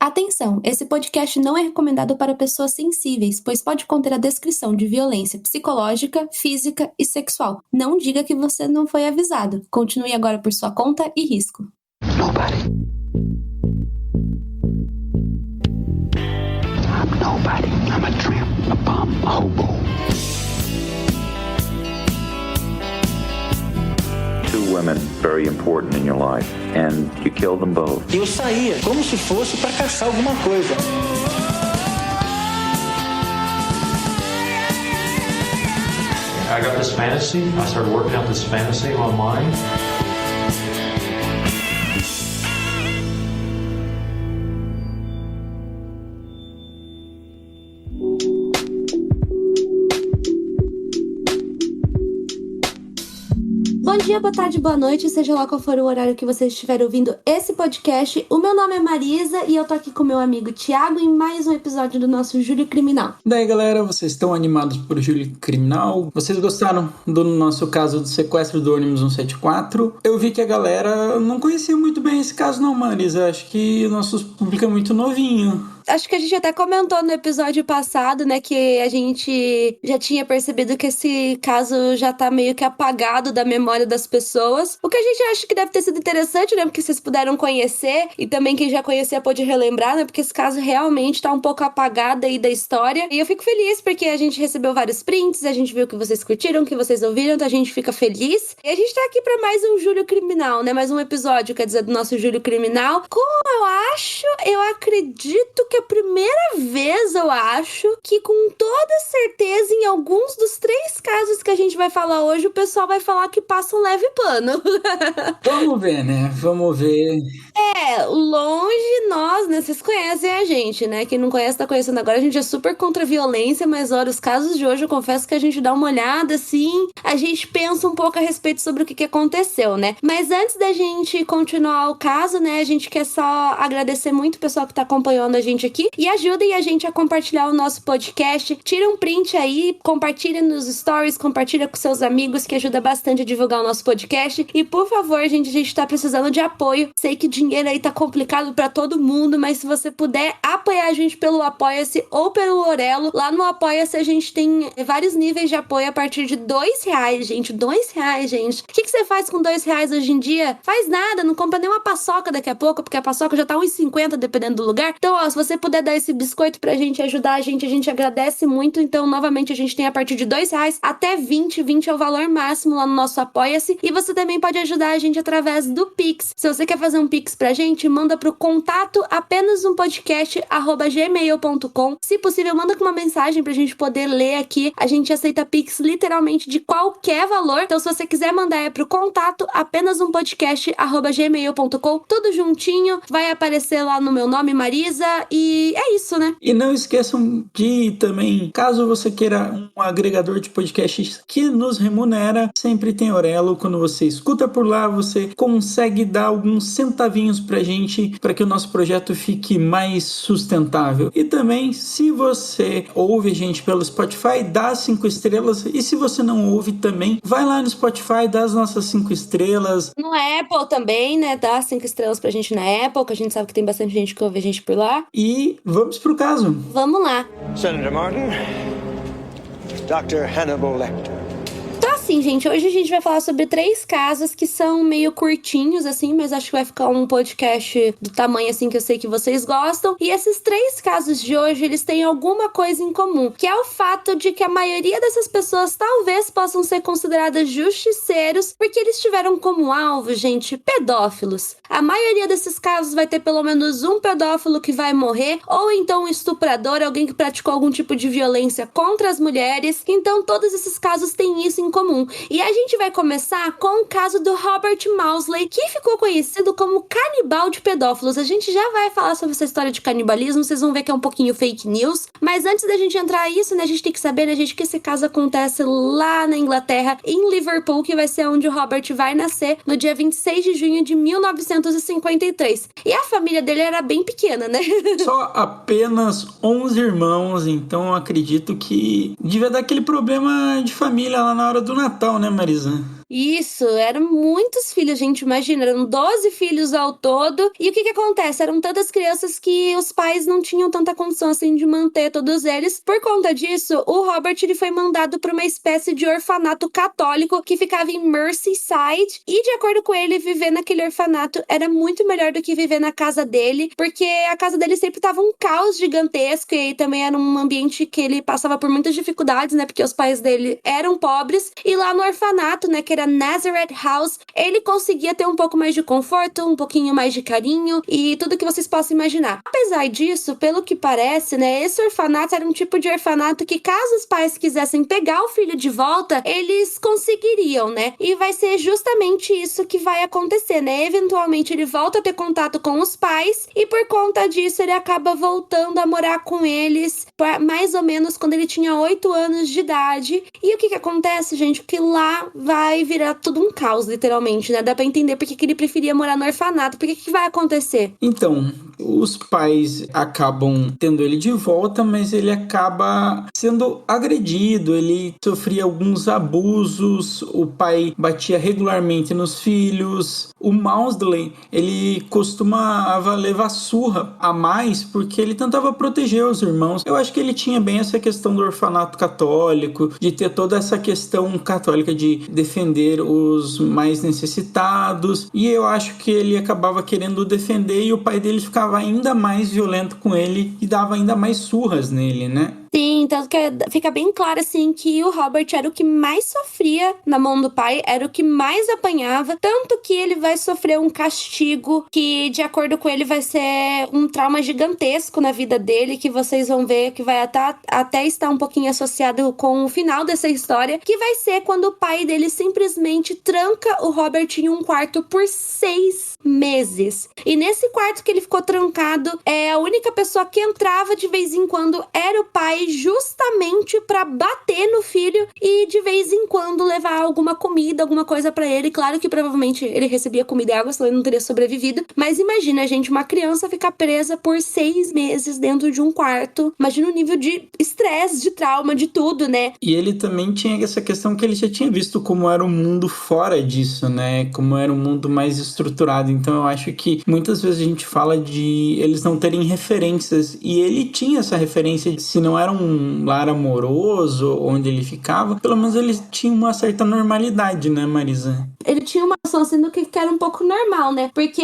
Atenção, esse podcast não é recomendado para pessoas sensíveis, pois pode conter a descrição de violência psicológica, física e sexual. Não diga que você não foi avisado. Continue agora por sua conta e risco. Nobody. I'm nobody. I'm a tramp, a bum, a hobo. Two women very important in your life, and you killed them both. Eu saía como se fosse para caçar alguma coisa. I got this fantasy. I started working out this fantasy online. Bom dia, boa tarde, boa noite, seja lá qual for o horário que você estiver ouvindo esse podcast. O meu nome é Marisa e eu tô aqui com meu amigo Thiago em mais um episódio do nosso Júri Criminal. Daí, galera, vocês estão animados por Júri Criminal? Vocês gostaram do nosso caso do sequestro do ônibus 174? Eu vi que a galera não conhecia muito bem esse caso não, Marisa. Acho que o nosso público é muito novinho. Acho que a gente até comentou no episódio passado, né, que a gente já tinha percebido que esse caso já tá meio que apagado da memória das pessoas. O que a gente acha que deve ter sido interessante, né, porque vocês puderam conhecer e também quem já conhecia pôde relembrar, né, porque esse caso realmente tá um pouco apagado aí da história. E eu fico feliz porque a gente recebeu vários prints, a gente viu que vocês curtiram, que vocês ouviram, então a gente fica feliz. E a gente tá aqui pra mais um Júri Criminal, né, mais um episódio, quer dizer, do nosso Júri Criminal. Como eu acredito que a primeira vez, eu acho, que com toda certeza, em alguns dos 3 casos que a gente vai falar hoje, o pessoal vai falar que passa um leve pano. Vamos ver, né? Vamos ver. Longe nós, né? Vocês conhecem a gente, né? Quem não conhece tá conhecendo agora. A gente é super contra a violência, mas olha, os casos de hoje, eu confesso que a gente dá uma olhada, assim, a gente pensa um pouco a respeito sobre o que aconteceu, né? Mas antes da gente continuar o caso, né? A gente quer só agradecer muito o pessoal que tá acompanhando a gente aqui e ajudem a gente a compartilhar o nosso podcast. Tira um print aí, compartilha nos stories, compartilha com seus amigos, que ajuda bastante a divulgar o nosso podcast. E por favor, gente, a gente tá precisando de apoio. Sei que dinheiro aí tá complicado pra todo mundo, mas se você puder apoiar a gente pelo Apoia-se ou pelo Orelo, lá no Apoia-se a gente tem vários níveis de apoio a partir de R$2, gente. R$2, gente. O que você faz com R$2 hoje em dia? Faz nada, não compra nem uma paçoca daqui a pouco, porque a paçoca já tá R$1,50 dependendo do lugar. Então, ó, se você puder dar esse biscoito pra gente, ajudar a gente agradece muito. Então, novamente, a gente tem a partir de R$2 até 20 é o valor máximo lá no nosso Apoia-se. E você também pode ajudar a gente através do Pix. Se você quer fazer um Pix pra gente, manda pro contato apenas-um-podcast@gmail.com. Se possível, manda com uma mensagem pra gente poder ler aqui. A gente aceita Pix literalmente de qualquer valor. Então, se você quiser mandar, é pro contato apenas-um-podcast@gmail.com. Tudo juntinho. Vai aparecer lá no meu nome, Marisa. E é isso, né? E não esqueçam de também, caso você queira um agregador de podcasts que nos remunera, sempre tem Orelo. Quando você escuta por lá, você consegue dar alguns centavinhos pra gente, para que o nosso projeto fique mais sustentável. E também, se você ouve a gente pelo Spotify, dá 5 estrelas. E se você não ouve também, vai lá no Spotify, dá as nossas 5 estrelas. No Apple também, né? Dá 5 estrelas pra gente na Apple, que a gente sabe que tem bastante gente que ouve a gente por lá. E vamos pro caso. Vamos lá. Senator Martin, Dr. Hannibal Lecter. Então assim, gente, hoje a gente vai falar sobre 3 casos que são meio curtinhos, assim, mas acho que vai ficar um podcast do tamanho, assim, que eu sei que vocês gostam. E esses 3 casos de hoje, eles têm alguma coisa em comum, que é o fato de que a maioria dessas pessoas talvez possam ser consideradas justiceiros, porque eles tiveram como alvo, gente, pedófilos. A maioria desses casos vai ter pelo menos um pedófilo que vai morrer, ou então um estuprador, alguém que praticou algum tipo de violência contra as mulheres. Então, todos esses casos têm isso em comum. E a gente vai começar com o caso do Robert Mousley, que ficou conhecido como canibal de pedófilos. A gente já vai falar sobre essa história de canibalismo, vocês vão ver que é um pouquinho fake news. Mas antes da gente entrar nisso, né, a gente tem que saber, né, gente, que esse caso acontece lá na Inglaterra, em Liverpool, que vai ser onde o Robert vai nascer, no dia 26 de junho de 1953. E a família dele era bem pequena, né? Só apenas 11 irmãos, então eu acredito que devia dar aquele problema de família lá na hora do Natal, né, Marisa? Isso, eram muitos filhos, gente, imagina, eram 12 filhos ao todo. E o que acontece? Eram tantas crianças que os pais não tinham tanta condição assim de manter todos eles. Por conta disso, o Robert ele foi mandado para uma espécie de orfanato católico que ficava em Merseyside. E de acordo com ele, viver naquele orfanato era muito melhor do que viver na casa dele, porque a casa dele sempre tava um caos gigantesco e também era um ambiente que ele passava por muitas dificuldades, né? Porque os pais dele eram pobres. E lá no orfanato, né, que era Nazareth House, ele conseguia ter um pouco mais de conforto, um pouquinho mais de carinho e tudo que vocês possam imaginar. Apesar disso, pelo que parece, né, esse orfanato era um tipo de orfanato que caso os pais quisessem pegar o filho de volta, eles conseguiriam, né? E vai ser justamente isso que vai acontecer, né? Eventualmente ele volta a ter contato com os pais e por conta disso ele acaba voltando a morar com eles mais ou menos quando ele tinha 8 anos de idade. E o que acontece, gente? Que lá vai virar tudo um caos, literalmente, né? Dá pra entender porque que ele preferia morar no orfanato. Porque que vai acontecer? Então, os pais acabam tendo ele de volta, mas ele acaba sendo agredido, ele sofria alguns abusos, o pai batia regularmente nos filhos. O Maudsley, ele costumava levar surra a mais porque ele tentava proteger os irmãos. Eu acho que ele tinha bem essa questão do orfanato católico, de ter toda essa questão católica de defender os mais necessitados, e eu acho que ele acabava querendo defender e o pai dele ficava ainda mais violento com ele e dava ainda mais surras nele, né? Sim, tanto que fica bem claro, assim, que o Robert era o que mais sofria na mão do pai, era o que mais apanhava, tanto que ele vai sofrer um castigo que, de acordo com ele, vai ser um trauma gigantesco na vida dele, que vocês vão ver que vai até estar um pouquinho associado com o final dessa história, que vai ser quando o pai dele simplesmente tranca o Robert em um quarto por 6 meses. E nesse quarto que ele ficou trancado, a única pessoa que entrava de vez em quando era o pai, justamente pra bater no filho e de vez em quando levar alguma comida, alguma coisa pra ele. Claro que provavelmente ele recebia comida e água, senão ele não teria sobrevivido. Mas imagina, gente, uma criança ficar presa por 6 meses dentro de um quarto. Imagina o nível de estresse, de trauma, de tudo, né? E ele também tinha essa questão que ele já tinha visto como era o mundo fora disso, né? Como era um mundo mais estruturado. Então eu acho que muitas vezes a gente fala de eles não terem referências. E ele tinha essa referência de se não era um lar amoroso onde ele ficava, pelo menos ele tinha uma certa normalidade, né, Marisa? Ele tinha uma noção assim do que era um pouco normal, né? Porque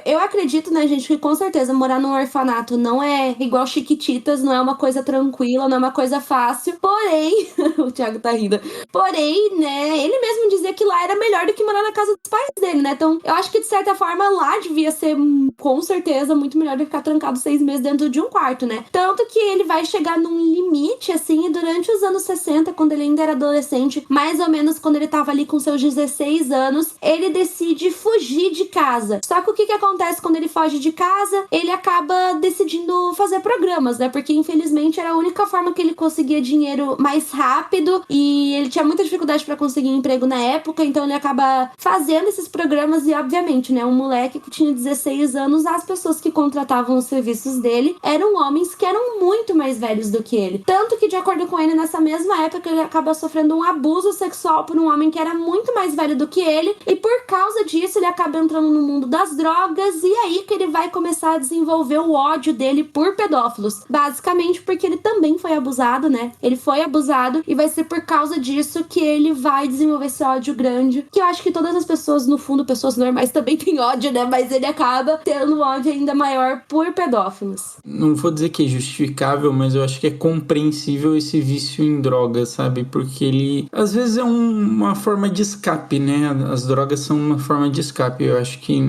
eu acredito, né, gente, que com certeza morar num orfanato não é igual Chiquititas, não é uma coisa tranquila, não é uma coisa fácil. Porém, o Thiago tá rindo. Porém, né, ele mesmo dizia que lá era melhor do que morar na casa dos pais dele, né? Então, eu acho que de certa forma lá devia ser, com certeza, muito melhor do que ficar trancado 6 meses dentro de um quarto, né? Tanto que ele vai chegar num limite, assim, e durante os anos 60, quando ele ainda era adolescente, mais ou menos quando ele tava ali com seus 16 anos, ele decide fugir de casa. Só que o que acontece quando ele foge de casa? Ele acaba decidindo fazer programas, né? Porque infelizmente era a única forma que ele conseguia dinheiro mais rápido e ele tinha muita dificuldade pra conseguir emprego na época, então ele acaba fazendo esses programas e obviamente, né, um moleque que tinha 16 anos, as pessoas que contratavam os serviços dele eram homens que eram muito mais velhos do que ele. Tanto que, de acordo com ele, nessa mesma época ele acaba sofrendo um abuso sexual por um homem que era muito mais velho do que ele, e por causa disso ele acaba entrando no mundo das drogas, e aí que ele vai começar a desenvolver o ódio dele por pedófilos, basicamente porque ele também foi abusado, né? Ele foi abusado e vai ser por causa disso que ele vai desenvolver esse ódio grande, que eu acho que todas as pessoas, no fundo, pessoas normais também têm ódio, né? Mas ele acaba tendo um ódio ainda maior por pedófilos. Não vou dizer que é justificável, mas eu acho que é compreensível esse vício em drogas, sabe? Porque ele, às vezes, é uma forma de escape, né? As drogas são uma forma de escape. Eu acho que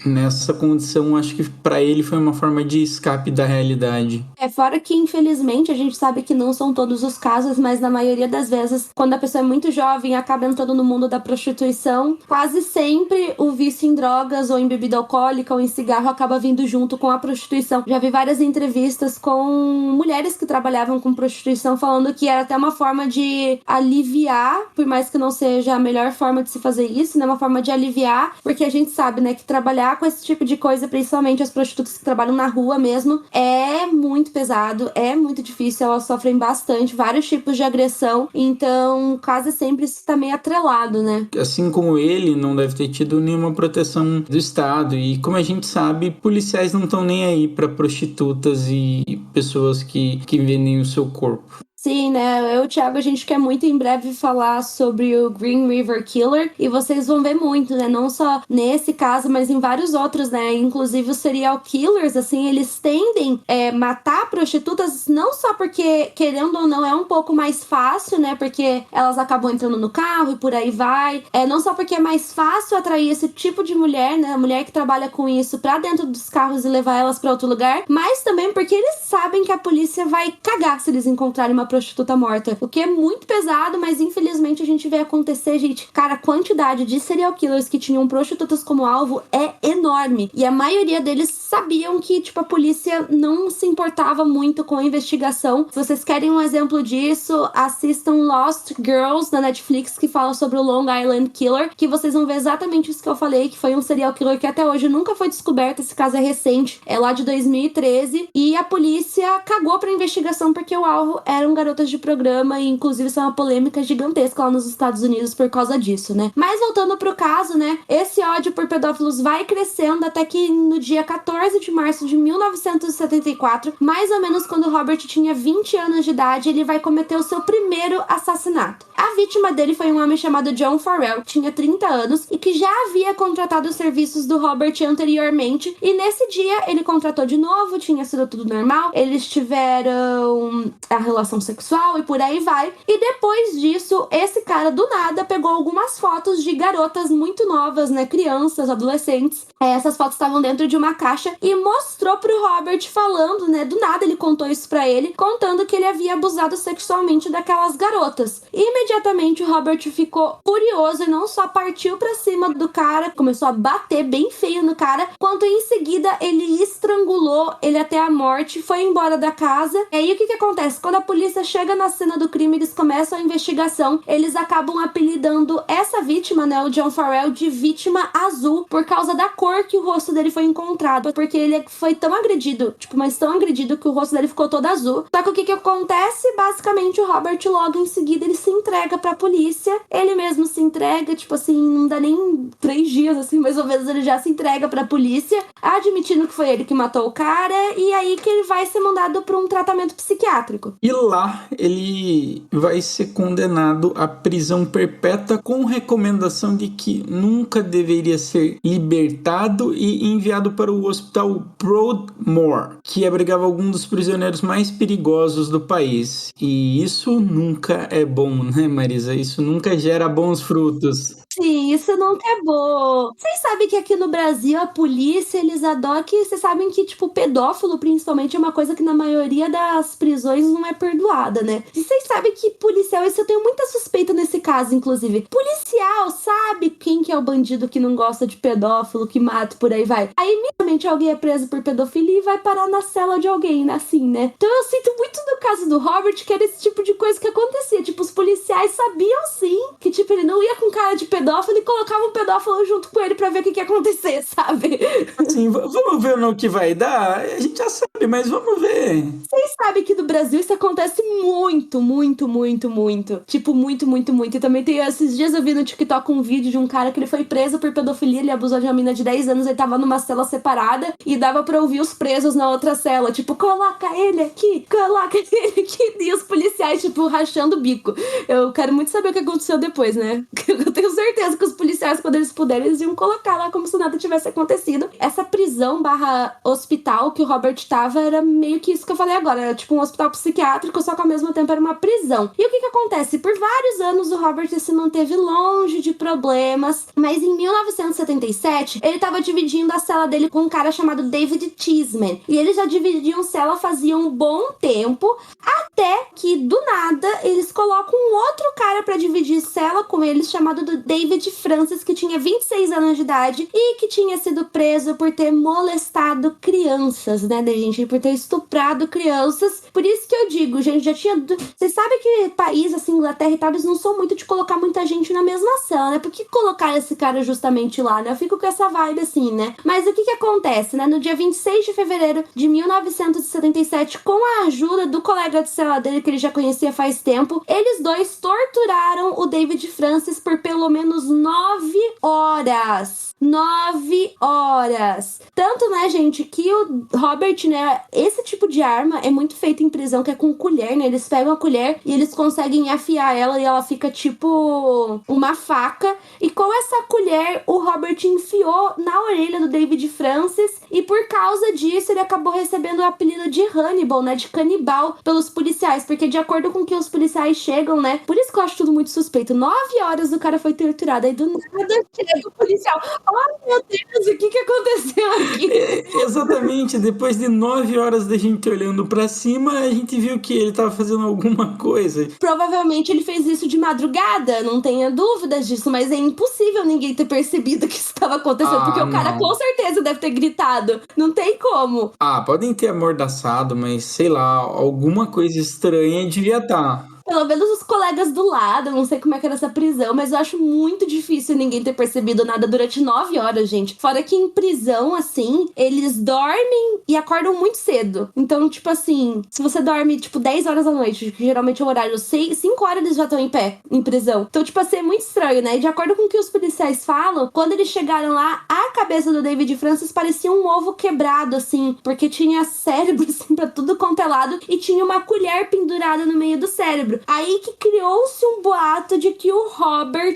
nessa condição, acho que pra ele foi uma forma de escape da realidade. Fora que, infelizmente, a gente sabe que não são todos os casos, mas na maioria das vezes, quando a pessoa é muito jovem, acaba entrando no mundo da prostituição, quase sempre o vício em drogas ou em bebida alcoólica ou em cigarro acaba vindo junto com a prostituição. Já vi várias entrevistas com mulheres que trabalhavam com prostituição falando que era até uma forma de aliviar, por mais que não seja a melhor forma de se fazer isso, né? Uma forma de aliviar, porque a gente sabe, né, que trabalhar com esse tipo de coisa, principalmente as prostitutas que trabalham na rua mesmo, é muito pesado, é muito difícil, elas sofrem bastante, vários tipos de agressão, então quase sempre isso tá meio atrelado, né? Assim como ele, não deve ter tido nenhuma proteção do Estado, e como a gente sabe, policiais não estão nem aí para prostitutas e pessoas que vendem o seu corpo. Sim, né? Eu e o Thiago, a gente quer muito em breve falar sobre o Green River Killer, e vocês vão ver muito, né? Não só nesse caso, mas em vários outros, né? Inclusive os serial killers, assim, eles tendem a matar prostitutas não só porque, querendo ou não, é um pouco mais fácil, né? Porque elas acabam entrando no carro e por aí vai. Não só porque é mais fácil atrair esse tipo de mulher, né? A mulher que trabalha com isso pra dentro dos carros e levar elas pra outro lugar, mas também porque eles sabem que a polícia vai cagar se eles encontrarem uma prostituta morta, o que é muito pesado, mas infelizmente a gente vê acontecer, gente. Cara, a quantidade de serial killers que tinham prostitutas como alvo é enorme, e a maioria deles sabiam que, tipo, a polícia não se importava muito com a investigação. Se vocês querem um exemplo disso, assistam Lost Girls na Netflix, que fala sobre o Long Island Killer, que vocês vão ver exatamente isso que eu falei, que foi um serial killer que até hoje nunca foi descoberto. Esse caso é recente, é lá de 2013, e a polícia cagou pra investigação porque o alvo eram garotas de programa, e inclusive isso é uma polêmica gigantesca lá nos Estados Unidos por causa disso, né? Mas voltando pro caso, né, esse ódio por pedófilos vai crescendo até que no dia 14 de março de 1974, mais ou menos quando Robert tinha 20 anos de idade, ele vai cometer o seu primeiro assassinato. A vítima dele foi um homem chamado John Farrell, que tinha 30 anos e que já havia contratado os serviços do Robert anteriormente, e nesse dia ele contratou de novo, tinha sido tudo normal, eles tiveram a relação sexual e por aí vai. E depois disso, esse cara do nada pegou algumas fotos de garotas muito novas, né, crianças, adolescentes. Essas fotos estavam dentro de uma caixa e mostrou pro Robert falando, né, do nada ele contou isso pra ele, contando que ele havia abusado sexualmente daquelas garotas. Imediatamente o Robert ficou furioso e não só partiu pra cima do cara, começou a bater bem feio no cara, quanto em seguida ele estrangulou ele até a morte, foi embora da casa. E aí o que acontece? Quando a polícia chega na cena do crime, eles começam a investigação, eles acabam apelidando essa vítima, né, o John Farrell, de vítima azul, por causa da cor que o rosto dele foi encontrado, porque ele foi tão agredido, tipo, mas tão agredido que o rosto dele ficou todo azul. Só que o que acontece? Basicamente o Robert logo em seguida ele se entrega pra polícia, ele mesmo se entrega, tipo assim, não dá nem 3 dias, assim, mais ou menos, ele já se entrega pra polícia, admitindo que foi ele que matou o cara, e aí que ele vai ser mandado pra um tratamento psiquiátrico. E lá ele vai ser condenado à prisão perpétua com recomendação de que nunca deveria ser libertado e enviado para o hospital Broadmoor, que abrigava alguns dos prisioneiros mais perigosos do país. E isso nunca é bom, né, Marisa? Isso nunca gera bons frutos. Sim, isso nunca é bom. Vocês sabem que aqui no Brasil a polícia, eles adoram que... Vocês sabem que, tipo, pedófilo, principalmente, é uma coisa que na maioria das prisões não é perdoada, né? E vocês sabem que policial... Isso eu tenho muita suspeita nesse caso, inclusive. Policial sabe quem que é o bandido que não gosta de pedófilo, que mata, por aí vai. Aí, imediatamente, alguém é preso por pedofilia e vai parar na cela de alguém, assim, né? Então eu sinto muito no caso do Robert que era esse tipo de coisa que acontecia. Tipo, os policiais sabiam, sim, que, tipo, ele não ia com cara de pedófilo e colocava um pedófilo junto com ele pra ver o que ia acontecer, sabe? Assim, vamos ver no que vai dar? A gente já sabe, mas vamos ver. Vocês sabem que no Brasil isso acontece muito, muito, muito, muito. Tipo, muito, muito, muito. E também tem, esses dias eu vi no TikTok um vídeo de um cara que ele foi preso por pedofilia, ele abusou de uma menina de 10 anos, ele tava numa cela separada e dava pra ouvir os presos na outra cela, tipo, coloca ele aqui, coloca ele aqui. E os policiais, tipo, rachando o bico. Eu quero muito saber o que aconteceu depois, né? Eu tenho certeza que os policiais, quando eles puderem, eles iam colocar lá como se nada tivesse acontecido. Essa prisão / hospital que o Robert tava era meio que isso que eu falei agora, era tipo um hospital psiquiátrico, só que ao mesmo tempo era uma prisão. E o que acontece? Por vários anos o Robert se manteve longe de problemas, mas em 1977 ele tava dividindo a cela dele com um cara chamado David Cheeseman, e eles já dividiam cela fazia um bom tempo, até que do nada eles colocam um outro cara pra dividir cela com eles, chamado David Francis, que tinha 26 anos de idade e que tinha sido preso por ter molestado crianças, né, gente? Por ter estuprado crianças. crianças. Por isso que eu digo, gente, já tinha... Vocês sabem que país, assim, Inglaterra e tal, eles não são muito de colocar muita gente na mesma cela, né? Por que colocar esse cara justamente lá, né? Eu fico com essa vibe assim, né? Mas o que acontece, né? No dia 26 de fevereiro de 1977, com a ajuda do colega de cela dele, que ele já conhecia faz tempo, eles dois torturaram o David Francis por pelo menos 9 horas. 9 horas. Tanto, né, gente, que o Robert, né, esse tipo de arma é muito feito em prisão, que é com colher, né? Eles pegam a colher e eles conseguem afiar ela e ela fica tipo uma faca. E com essa colher, o Robert enfiou na orelha do David Francis e por causa disso ele acabou recebendo o apelido de Hannibal, né, de canibal pelos policiais, porque de acordo com que os policiais chegam, né, por isso que eu acho tudo muito suspeito, 9 horas o cara foi torturado, aí do nada chega o policial, oh meu Deus, o que aconteceu aqui? Exatamente, depois de 9 horas da gente olhando pra cima, a gente viu que ele tava fazendo alguma coisa. Provavelmente ele fez isso de madrugada, não tenha dúvidas disso, mas é impossível ninguém ter percebido que isso estava acontecendo, porque o cara com certeza deve ter gritado, não tem como. Podem ter amordaçado, mas sei lá, alguma coisa estranha devia estar. Pelo menos os colegas do lado, eu não sei como é que era essa prisão, mas eu acho muito difícil ninguém ter percebido nada durante 9 horas, gente. Fora que em prisão, assim, eles dormem e acordam muito cedo. Então, tipo assim, se você dorme, tipo, 10 horas da noite, que geralmente é o horário, 5 horas eles já estão em pé, em prisão. Então, tipo assim, é muito estranho, né? E de acordo com o que os policiais falam, quando eles chegaram lá, a cabeça do David Francis parecia um ovo quebrado, assim, porque tinha cérebro, assim, pra tudo quanto é lado, e tinha uma colher pendurada no meio do cérebro. Aí que criou-se um boato de que o Robert,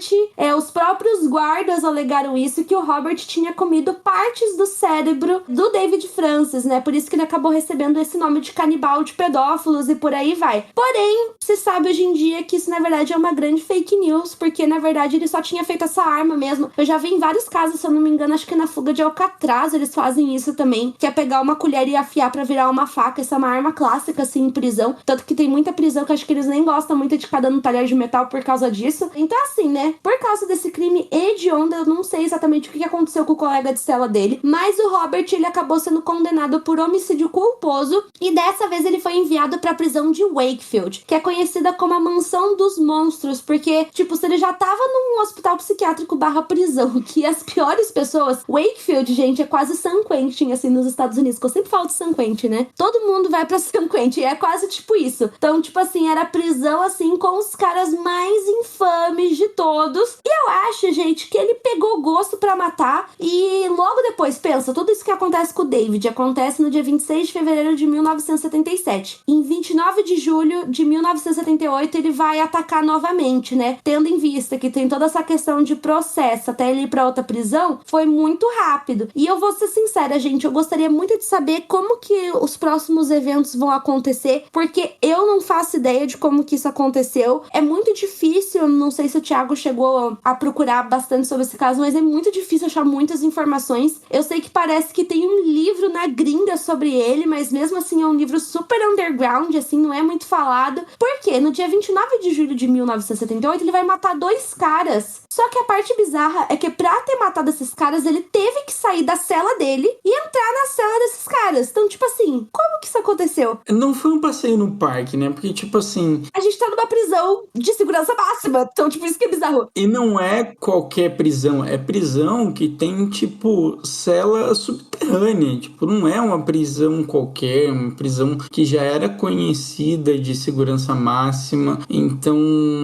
os próprios guardas alegaram isso, que o Robert tinha comido partes do cérebro do David Francis, né? Por isso que ele acabou recebendo esse nome de canibal de pedófilos e por aí vai. Porém, se sabe hoje em dia que isso na verdade é uma grande fake news, porque na verdade ele só tinha feito essa arma mesmo. Eu já vi em vários casos, se eu não me engano, acho que na Fuga de Alcatraz eles fazem isso também, que é pegar uma colher e afiar pra virar uma faca. Essa é uma arma clássica, assim, em prisão. Tanto que tem muita prisão que acho que eles nem gosta muito de ficar dando talher de metal por causa disso. Então, assim, né? Por causa desse crime hediondo, eu não sei exatamente o que aconteceu com o colega de cela dele, mas o Robert, ele acabou sendo condenado por homicídio culposo e dessa vez ele foi enviado pra prisão de Wakefield, que é conhecida como a mansão dos monstros, porque, tipo, se ele já tava num hospital psiquiátrico / prisão, que as piores pessoas... Wakefield, gente, é quase San Quentin, assim, nos Estados Unidos, que eu sempre falo de San Quentin, né? Todo mundo vai pra San Quentin, é quase tipo isso. Então, tipo assim, era prisão assim, com os caras mais infames de todos. E eu acho, gente, que ele pegou gosto pra matar e logo depois, pensa, tudo isso que acontece com o David acontece no dia 26 de fevereiro de 1977. Em 29 de julho de 1978, ele vai atacar novamente, né? Tendo em vista que tem toda essa questão de processo até ele ir pra outra prisão, foi muito rápido. E eu vou ser sincera, gente, eu gostaria muito de saber como que os próximos eventos vão acontecer, porque eu não faço ideia de como que isso aconteceu. É muito difícil, não sei se o Thiago chegou a procurar bastante sobre esse caso, mas é muito difícil achar muitas informações. Eu sei que parece que tem um livro na gringa sobre ele, mas mesmo assim é um livro super underground, assim, não é muito falado. Por quê? No dia 29 de julho de 1978, ele vai matar 2 caras. Só que a parte bizarra é que pra ter matado esses caras, ele teve que sair da cela dele e entrar na cela desses caras. Então, tipo assim, como que isso aconteceu? Não foi um passeio no parque, né? Porque, tipo assim... A gente tá numa prisão de segurança máxima. Então, tipo, isso que é bizarro. E não é qualquer prisão. É prisão que tem, tipo, cela subterrânea. Tipo, não é uma prisão qualquer. Uma prisão que já era conhecida de segurança máxima. Então,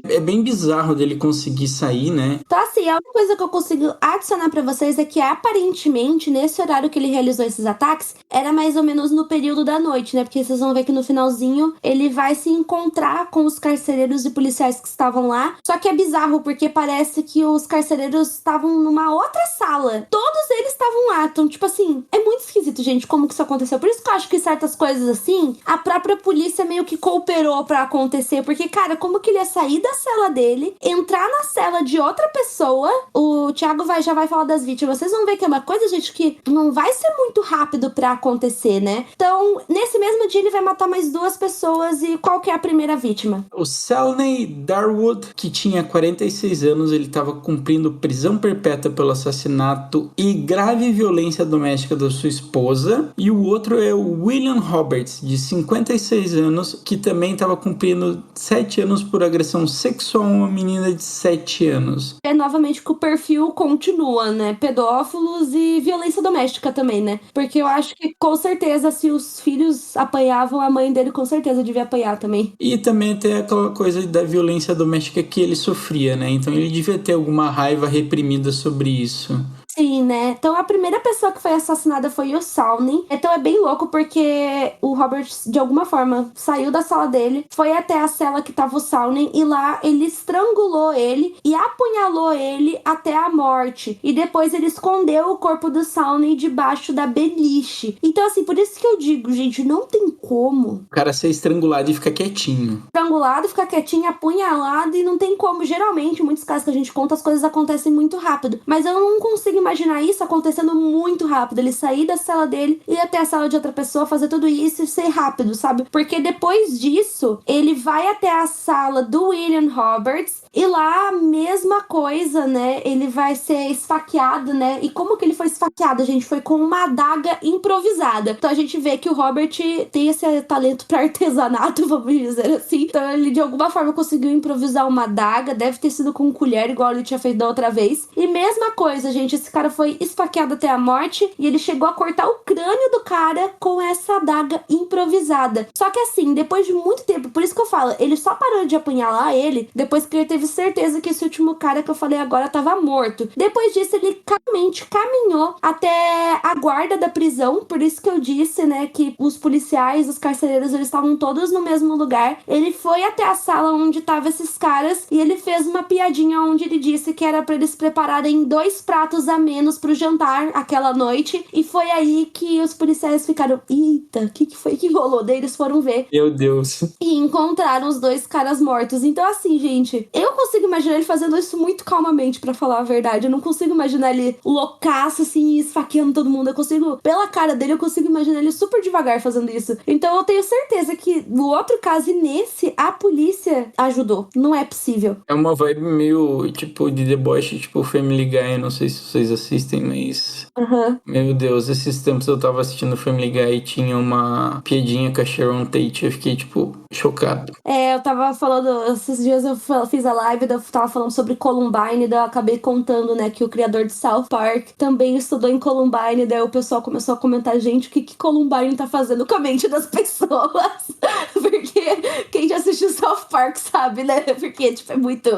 é bem bizarro dele conseguir sair, né? Então, assim, a única coisa que eu consigo adicionar pra vocês é que, aparentemente, nesse horário que ele realizou esses ataques, era mais ou menos no período da noite, né? Porque vocês vão ver que no finalzinho, ele vai se encontrar com os carcereiros e policiais que estavam lá. Só que é bizarro, porque parece que os carcereiros estavam numa outra sala. Todos eles estavam lá. Então, tipo assim, é muito esquisito, gente, como que isso aconteceu. Por isso que eu acho que certas coisas assim, a própria polícia meio que cooperou pra acontecer. Porque, cara, como que ele ia sair da cela dele, entrar na cela de outra pessoa? O Thiago já vai falar das vítimas. Vocês vão ver que é uma coisa, gente, que não vai ser muito rápido pra acontecer, né? Então, nesse mesmo dia, ele vai matar mais 2 pessoas. E qual que é a primeira vítima? vítima. O Selney Darwood, que tinha 46 anos, ele estava cumprindo prisão perpétua pelo assassinato e grave violência doméstica da sua esposa. E o outro é o William Roberts, de 56 anos, que também estava cumprindo 7 anos por agressão sexual a uma menina de 7 anos. É novamente que o perfil continua, né? Pedófilos e violência doméstica também, né? Porque eu acho que com certeza se os filhos apanhavam, a mãe dele com certeza devia apanhar também. E também tem aquela coisa da violência doméstica que ele sofria, né? Então ele devia ter alguma raiva reprimida sobre isso. Sim, né? Então a primeira pessoa que foi assassinada foi o Salney. Então é bem louco porque o Robert, de alguma forma, saiu da sala dele, foi até a cela que tava o Salney e lá ele estrangulou ele e apunhalou ele até a morte. E depois ele escondeu o corpo do Salney debaixo da beliche. Então assim, por isso que eu digo, gente, não tem como. O cara ser estrangulado e ficar quietinho. Estrangulado, ficar quietinho, apunhalado e não tem como. Geralmente, em muitos casos que a gente conta, as coisas acontecem muito rápido. Mas eu não consigo imaginar isso acontecendo muito rápido. Ele sair da cela dele, ir até a sala de outra pessoa, fazer tudo isso e ser rápido, sabe? Porque depois disso, ele vai até a sala do William Roberts e lá, mesma coisa, né? Ele vai ser esfaqueado, né? E como que ele foi esfaqueado, gente? Foi com uma adaga improvisada. Então a gente vê que o Robert tem esse talento para artesanato, vamos dizer assim. Então ele de alguma forma conseguiu improvisar uma adaga, deve ter sido com colher, igual ele tinha feito da outra vez. E mesma coisa, gente, esse cara foi esfaqueado até a morte e ele chegou a cortar o crânio do cara com essa adaga improvisada. Só que assim, depois de muito tempo, por isso que eu falo, ele só parou de apunhalar ele depois que ele teve certeza que esse último cara que eu falei agora tava morto. Depois disso, ele calmamente caminhou até a guarda da prisão, por isso que eu disse, né, que os policiais, os carcereiros, eles estavam todos no mesmo lugar. Ele foi até a sala onde estavam esses caras e ele fez uma piadinha onde ele disse que era pra eles prepararem 2 pratos a menos pro jantar aquela noite, e foi aí que os policiais ficaram, eita, o que foi que rolou? Daí eles foram ver. Meu Deus. E encontraram os 2 caras mortos. Então assim, gente, eu consigo imaginar ele fazendo isso muito calmamente, pra falar a verdade. Eu não consigo imaginar ele loucaço, assim, esfaqueando todo mundo. Eu consigo, pela cara dele, eu consigo imaginar ele super devagar fazendo isso. Então eu tenho certeza que no outro caso e nesse, a polícia ajudou. Não é possível. É uma vibe meio, tipo, de deboche, tipo Family Guy. Não sei se vocês assistem, mas... Aham. Meu Deus, esses tempos eu tava assistindo Family Guy e tinha uma piadinha com a Sharon Tate. Eu fiquei, tipo, chocado. Eu tava falando, esses dias eu fiz a live, eu tava falando sobre Columbine, daí eu acabei contando, né, que o criador de South Park também estudou em Columbine, daí o pessoal começou a comentar, gente, o que Columbine tá fazendo com a mente das pessoas? Porque quem já assistiu South Park sabe, né? Porque, tipo, é muito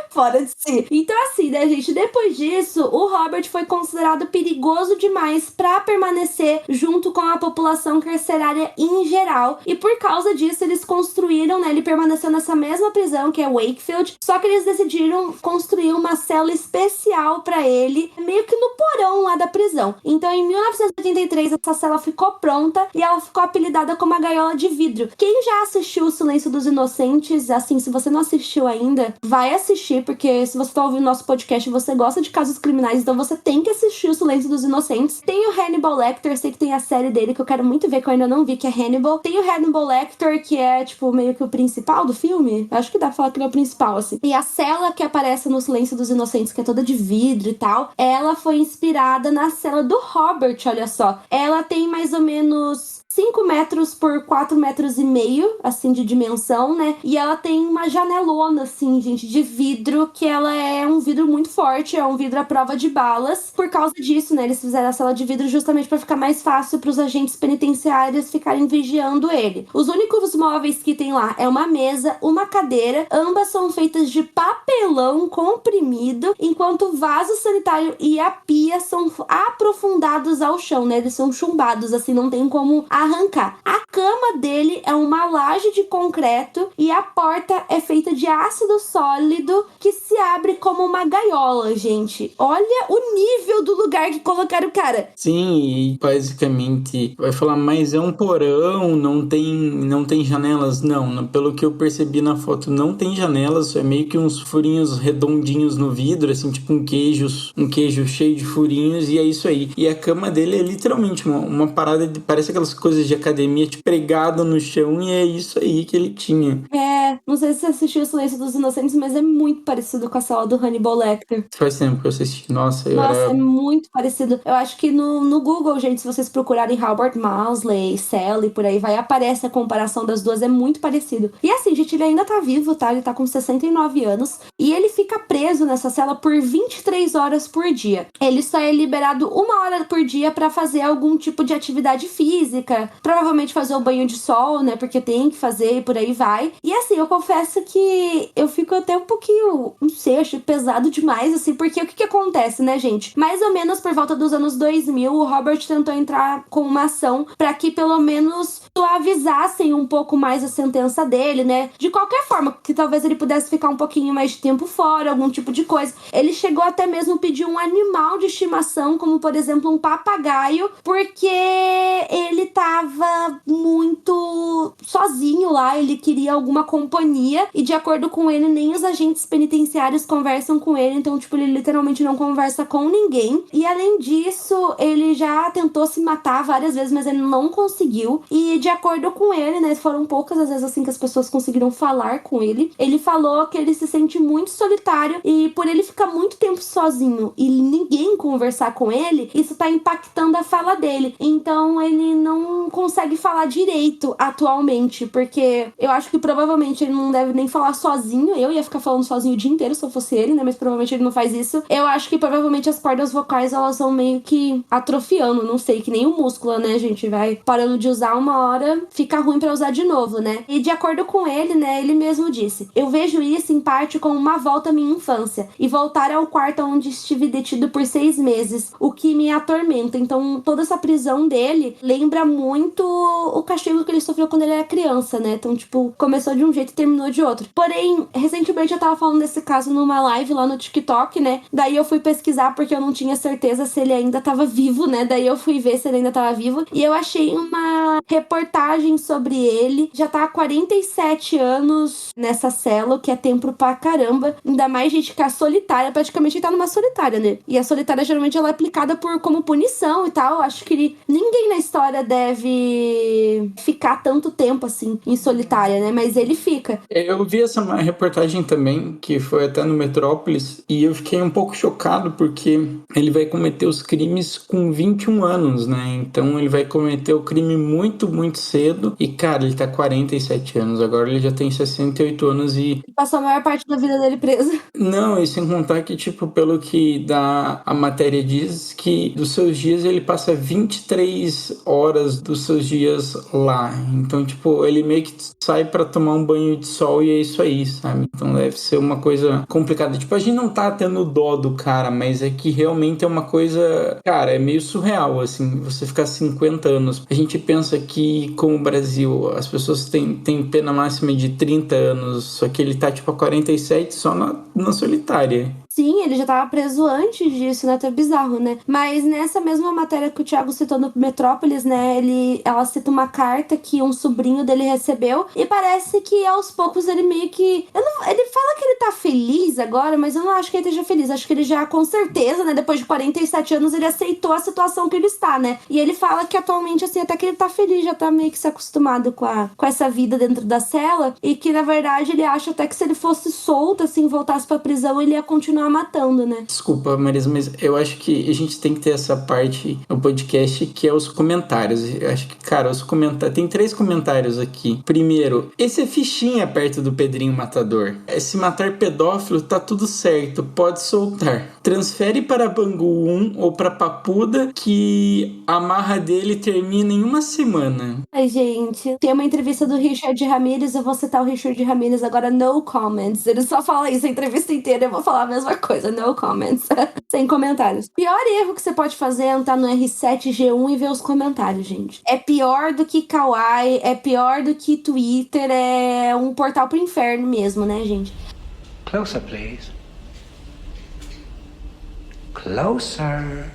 fora de si. Então, assim, né, gente, depois disso, o Robert foi considerado perigoso demais pra permanecer junto com a população carcerária em geral, e por causa disso, eles construíram, né, ele permaneceu nessa mesma prisão, que é Wakefield, só que eles decidiram construir uma cela especial pra ele, meio que no porão lá da prisão. Então, em 1983, essa cela ficou pronta e ela ficou apelidada como a Gaiola de Vidro. Quem já assistiu O Silêncio dos Inocentes, assim, se você não assistiu ainda, vai assistir, porque se você tá ouvindo nosso podcast e você gosta de casos criminais, então você tem que assistir O Silêncio dos Inocentes. Tem o Hannibal Lecter, eu sei que tem a série dele que eu quero muito ver, que eu ainda não vi, que é Hannibal. Tem o Hannibal Lecter, que é, tipo, meio que o principal do filme. Acho que dá pra falar que ele é o principal, assim. E a cela que aparece no Silêncio dos Inocentes, que é toda de vidro e tal, ela foi inspirada na cela do Robert, olha só. Ela tem mais ou menos 5 metros por 4 metros e meio, assim, de dimensão, né? E ela tem uma janelona, assim, gente, de vidro, que ela é um vidro muito forte, é um vidro à prova de balas. Por causa disso, né, eles fizeram a cela de vidro justamente pra ficar mais fácil pros agentes penitenciários ficarem vigiando ele. Os únicos móveis que tem lá é uma mesa, uma cadeira, ambas são feitas de papelão comprimido, enquanto o vaso sanitário e a pia são aprofundados ao chão, né? Eles são chumbados, assim, não tem como arrancar. A cama dele é uma laje de concreto e a porta é feita de ácido sólido que se abre como uma gaiola, gente. Olha o nível do lugar que colocaram o cara. Sim, e basicamente vai falar, mas é um porão, não tem janelas? Não, pelo que eu percebi na foto, não tem janelas, é meio que uns furinhos redondinhos no vidro, assim, tipo um queijo cheio de furinhos, e é isso aí. E a cama dele é literalmente uma parada de, parece aquelas coisas de academia, tipo, pregado no chão, e é isso aí que ele tinha. Não sei se você assistiu O Silêncio dos Inocentes, mas é muito parecido com a cela do Hannibal Lecter. Faz tempo que eu assisti. Nossa, É muito parecido. Eu acho que no Google, gente, se vocês procurarem Howard Mosley, Sally, por aí vai, aparece a comparação das duas, é muito parecido. E assim, gente, ele ainda tá vivo, tá? Ele tá com 69 anos. E ele fica preso nessa cela por 23 horas por dia. Ele só é liberado 1 hora por dia pra fazer algum tipo de atividade física. Provavelmente fazer o banho de sol, né? Porque tem que fazer e por aí vai. E assim, eu confesso que eu fico até um pouquinho, não sei, acho pesado demais, assim, porque o que acontece, né, gente? Mais ou menos por volta dos anos 2000, o Robert tentou entrar com uma ação pra que pelo menos suavizassem um pouco mais a sentença dele, né? De qualquer forma, que talvez ele pudesse ficar um pouquinho mais de tempo fora, algum tipo de coisa. Ele chegou até mesmo a pedir um animal de estimação, como por exemplo um papagaio, porque ele tava muito sozinho lá, ele queria alguma companhia, e de acordo com ele, nem os agentes penitenciários conversam com ele, então, tipo, ele literalmente não conversa com ninguém. E além disso, ele já tentou se matar várias vezes, mas ele não conseguiu. E de acordo com ele, né, foram poucas as vezes assim que as pessoas conseguiram falar com ele. Ele falou que ele se sente muito solitário e por ele ficar muito tempo sozinho e ninguém conversar com ele, isso tá impactando a fala dele. Então ele não consegue falar direito atualmente, porque eu acho que provavelmente ele não deve nem falar sozinho. Eu ia ficar falando sozinho o dia inteiro se eu fosse ele, né, mas provavelmente ele não faz isso. Eu acho que provavelmente as cordas vocais, elas vão meio que atrofiando, não sei, que nem o músculo, né, gente? Vai parando de usar uma hora, fica ruim pra usar de novo, né? E de acordo com ele, né, ele mesmo disse: eu vejo isso em parte como uma volta à minha infância e voltar ao quarto onde estive detido por 6 meses, o que me atormenta. Então, toda essa prisão dele lembra muito o castigo que ele sofreu quando ele era criança, né? Então, tipo, começou de um jeito e terminou de outro. Porém, recentemente eu tava falando desse caso numa live lá no TikTok, né? Daí eu fui pesquisar porque eu não tinha certeza se ele ainda tava vivo, né? Daí eu fui ver se ele ainda tava vivo e eu achei uma reportagem sobre ele. Já tá há 47 anos nessa cela, que é tempo pra caramba. Ainda mais gente que é solitária, praticamente ele tá numa solitária, né? E a solitária geralmente ela é aplicada como punição e tal. Acho que ninguém na história deve ficar tanto tempo assim em solitária, né? Mas ele fica. Eu vi essa reportagem também, que foi até no Metrópolis, e eu fiquei um pouco chocado porque ele vai cometer os crimes com 21 anos, né? Então ele vai cometer o crime muito, muito cedo. E, cara, ele tá 47 anos, agora ele já tem 68 anos e... Passou a maior parte da vida dele preso. Não, e sem contar que, tipo, pelo que a matéria diz, que dos seus dias ele passa 23 horas dos seus dias lá. Então, tipo, ele meio que sai pra tomar um banho de sol e é isso aí, sabe? Então deve ser uma coisa complicada. Tipo, a gente não tá tendo dó do cara, mas é que realmente é uma coisa... Cara, é meio surreal, assim, você ficar 50 anos. A gente pensa que, como o Brasil, as pessoas têm pena máxima de 30 anos, só que ele tá, tipo, a 47 só na solitária. Sim, ele já tava preso antes disso, né? Até bizarro, né? Mas nessa mesma matéria que o Thiago citou no Metrópolis, né? Ela cita uma carta que um sobrinho dele recebeu e parece que aos poucos ele meio que... Ele fala que ele tá feliz agora, mas eu não acho que ele esteja feliz. Acho que ele já, com certeza, né? Depois de 47 anos, ele aceitou a situação que ele está, né? E ele fala que atualmente, assim, até que ele tá feliz, já tá meio que se acostumado com essa vida dentro da cela e que, na verdade, ele acha até que se ele fosse solto, assim, voltasse pra prisão, ele ia continuar matando, né? Desculpa, Marisa, mas eu acho que a gente tem que ter essa parte no podcast que é os comentários. Eu acho que, cara, os comentários... Tem 3 comentários aqui. Primeiro, esse é fichinha perto do Pedrinho Matador. Se matar pedófilo, tá tudo certo. Pode soltar. Transfere para Bangu 1 ou para Papuda que a marra dele termina em 1 semana. Ai, gente. Tem uma entrevista do Richard Ramirez, eu vou citar o Richard Ramirez agora, no comments. Ele só fala isso a entrevista inteira, eu vou falar a mesma coisa, no comments. Sem comentários. Pior erro que você pode fazer é entrar no R7G1 e ver os comentários, gente. É pior do que Kawaii, é pior do que Twitter, é um portal pro inferno mesmo, né, gente? Closer, please. Closer.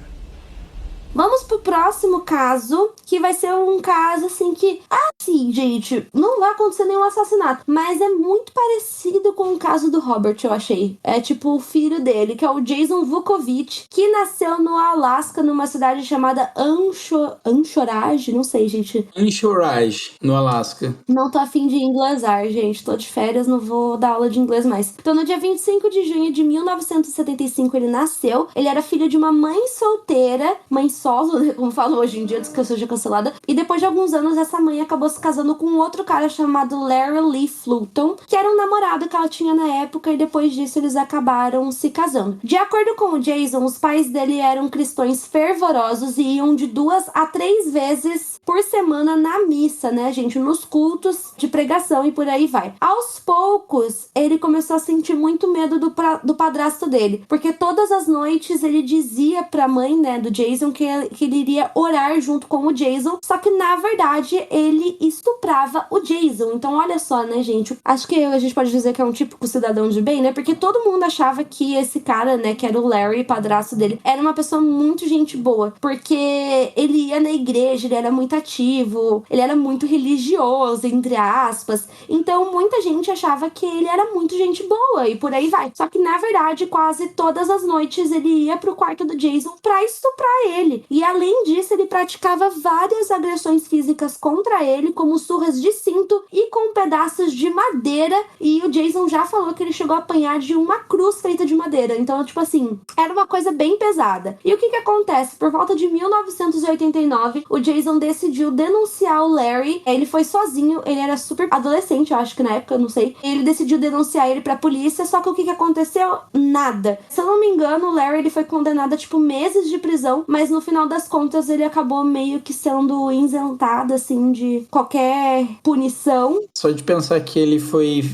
Vamos pro próximo caso, que vai ser um caso, assim, que... Assim, gente, não vai acontecer nenhum assassinato, mas é muito parecido com o caso do Robert, eu achei. É tipo o filho dele, que é o Jason Vukovich, que nasceu no Alasca, numa cidade chamada Anchorage, não sei, gente. Anchorage, no Alasca. Não tô afim de inglesar, gente. Tô de férias, não vou dar aula de inglês mais. Então, no dia 25 de junho de 1975, ele nasceu. Ele era filho de uma mãe solteira, mãe solo, né, como falam hoje em dia, antes que eu seja cancelada. E depois de alguns anos, essa mãe acabou se casando com um outro cara chamado Larry Lee Fulton, que era um namorado que ela tinha na época, e depois disso eles acabaram se casando. De acordo com o Jason, os pais dele eram cristãos fervorosos e iam de 2 a 3 vezes por semana na missa, né, gente? Nos cultos de pregação e por aí vai. Aos poucos, ele começou a sentir muito medo do padrasto dele, porque todas as noites ele dizia pra mãe, né, do Jason que ele iria orar junto com o Jason, só que na verdade ele estuprava o Jason. Então olha só, né, gente? Acho que a gente pode dizer que é um típico cidadão de bem, né? Porque todo mundo achava que esse cara, né, que era o Larry, padrasto dele, era uma pessoa muito gente boa, porque ele ia na igreja, ele era muito ativo, ele era muito religioso, entre aspas. Então muita gente achava que ele era muito gente boa e por aí vai. Só que na verdade quase todas as noites ele ia pro quarto do Jason pra estuprar ele. E além disso ele praticava várias agressões físicas contra ele, como surras de cinto e com pedaços de madeira. E o Jason já falou que ele chegou a apanhar de uma cruz feita de madeira. Então, tipo assim, era uma coisa bem pesada. E o que acontece? Por volta de 1989, o Jason decidiu denunciar o Larry. Ele foi sozinho, ele era super adolescente, eu acho que na época, eu não sei. Ele decidiu denunciar ele pra polícia, só que o que aconteceu? Nada. Se eu não me engano, o Larry ele foi condenado a, tipo, meses de prisão, mas no final das contas ele acabou meio que sendo isentado, assim, de qualquer punição. Só de pensar que ele foi,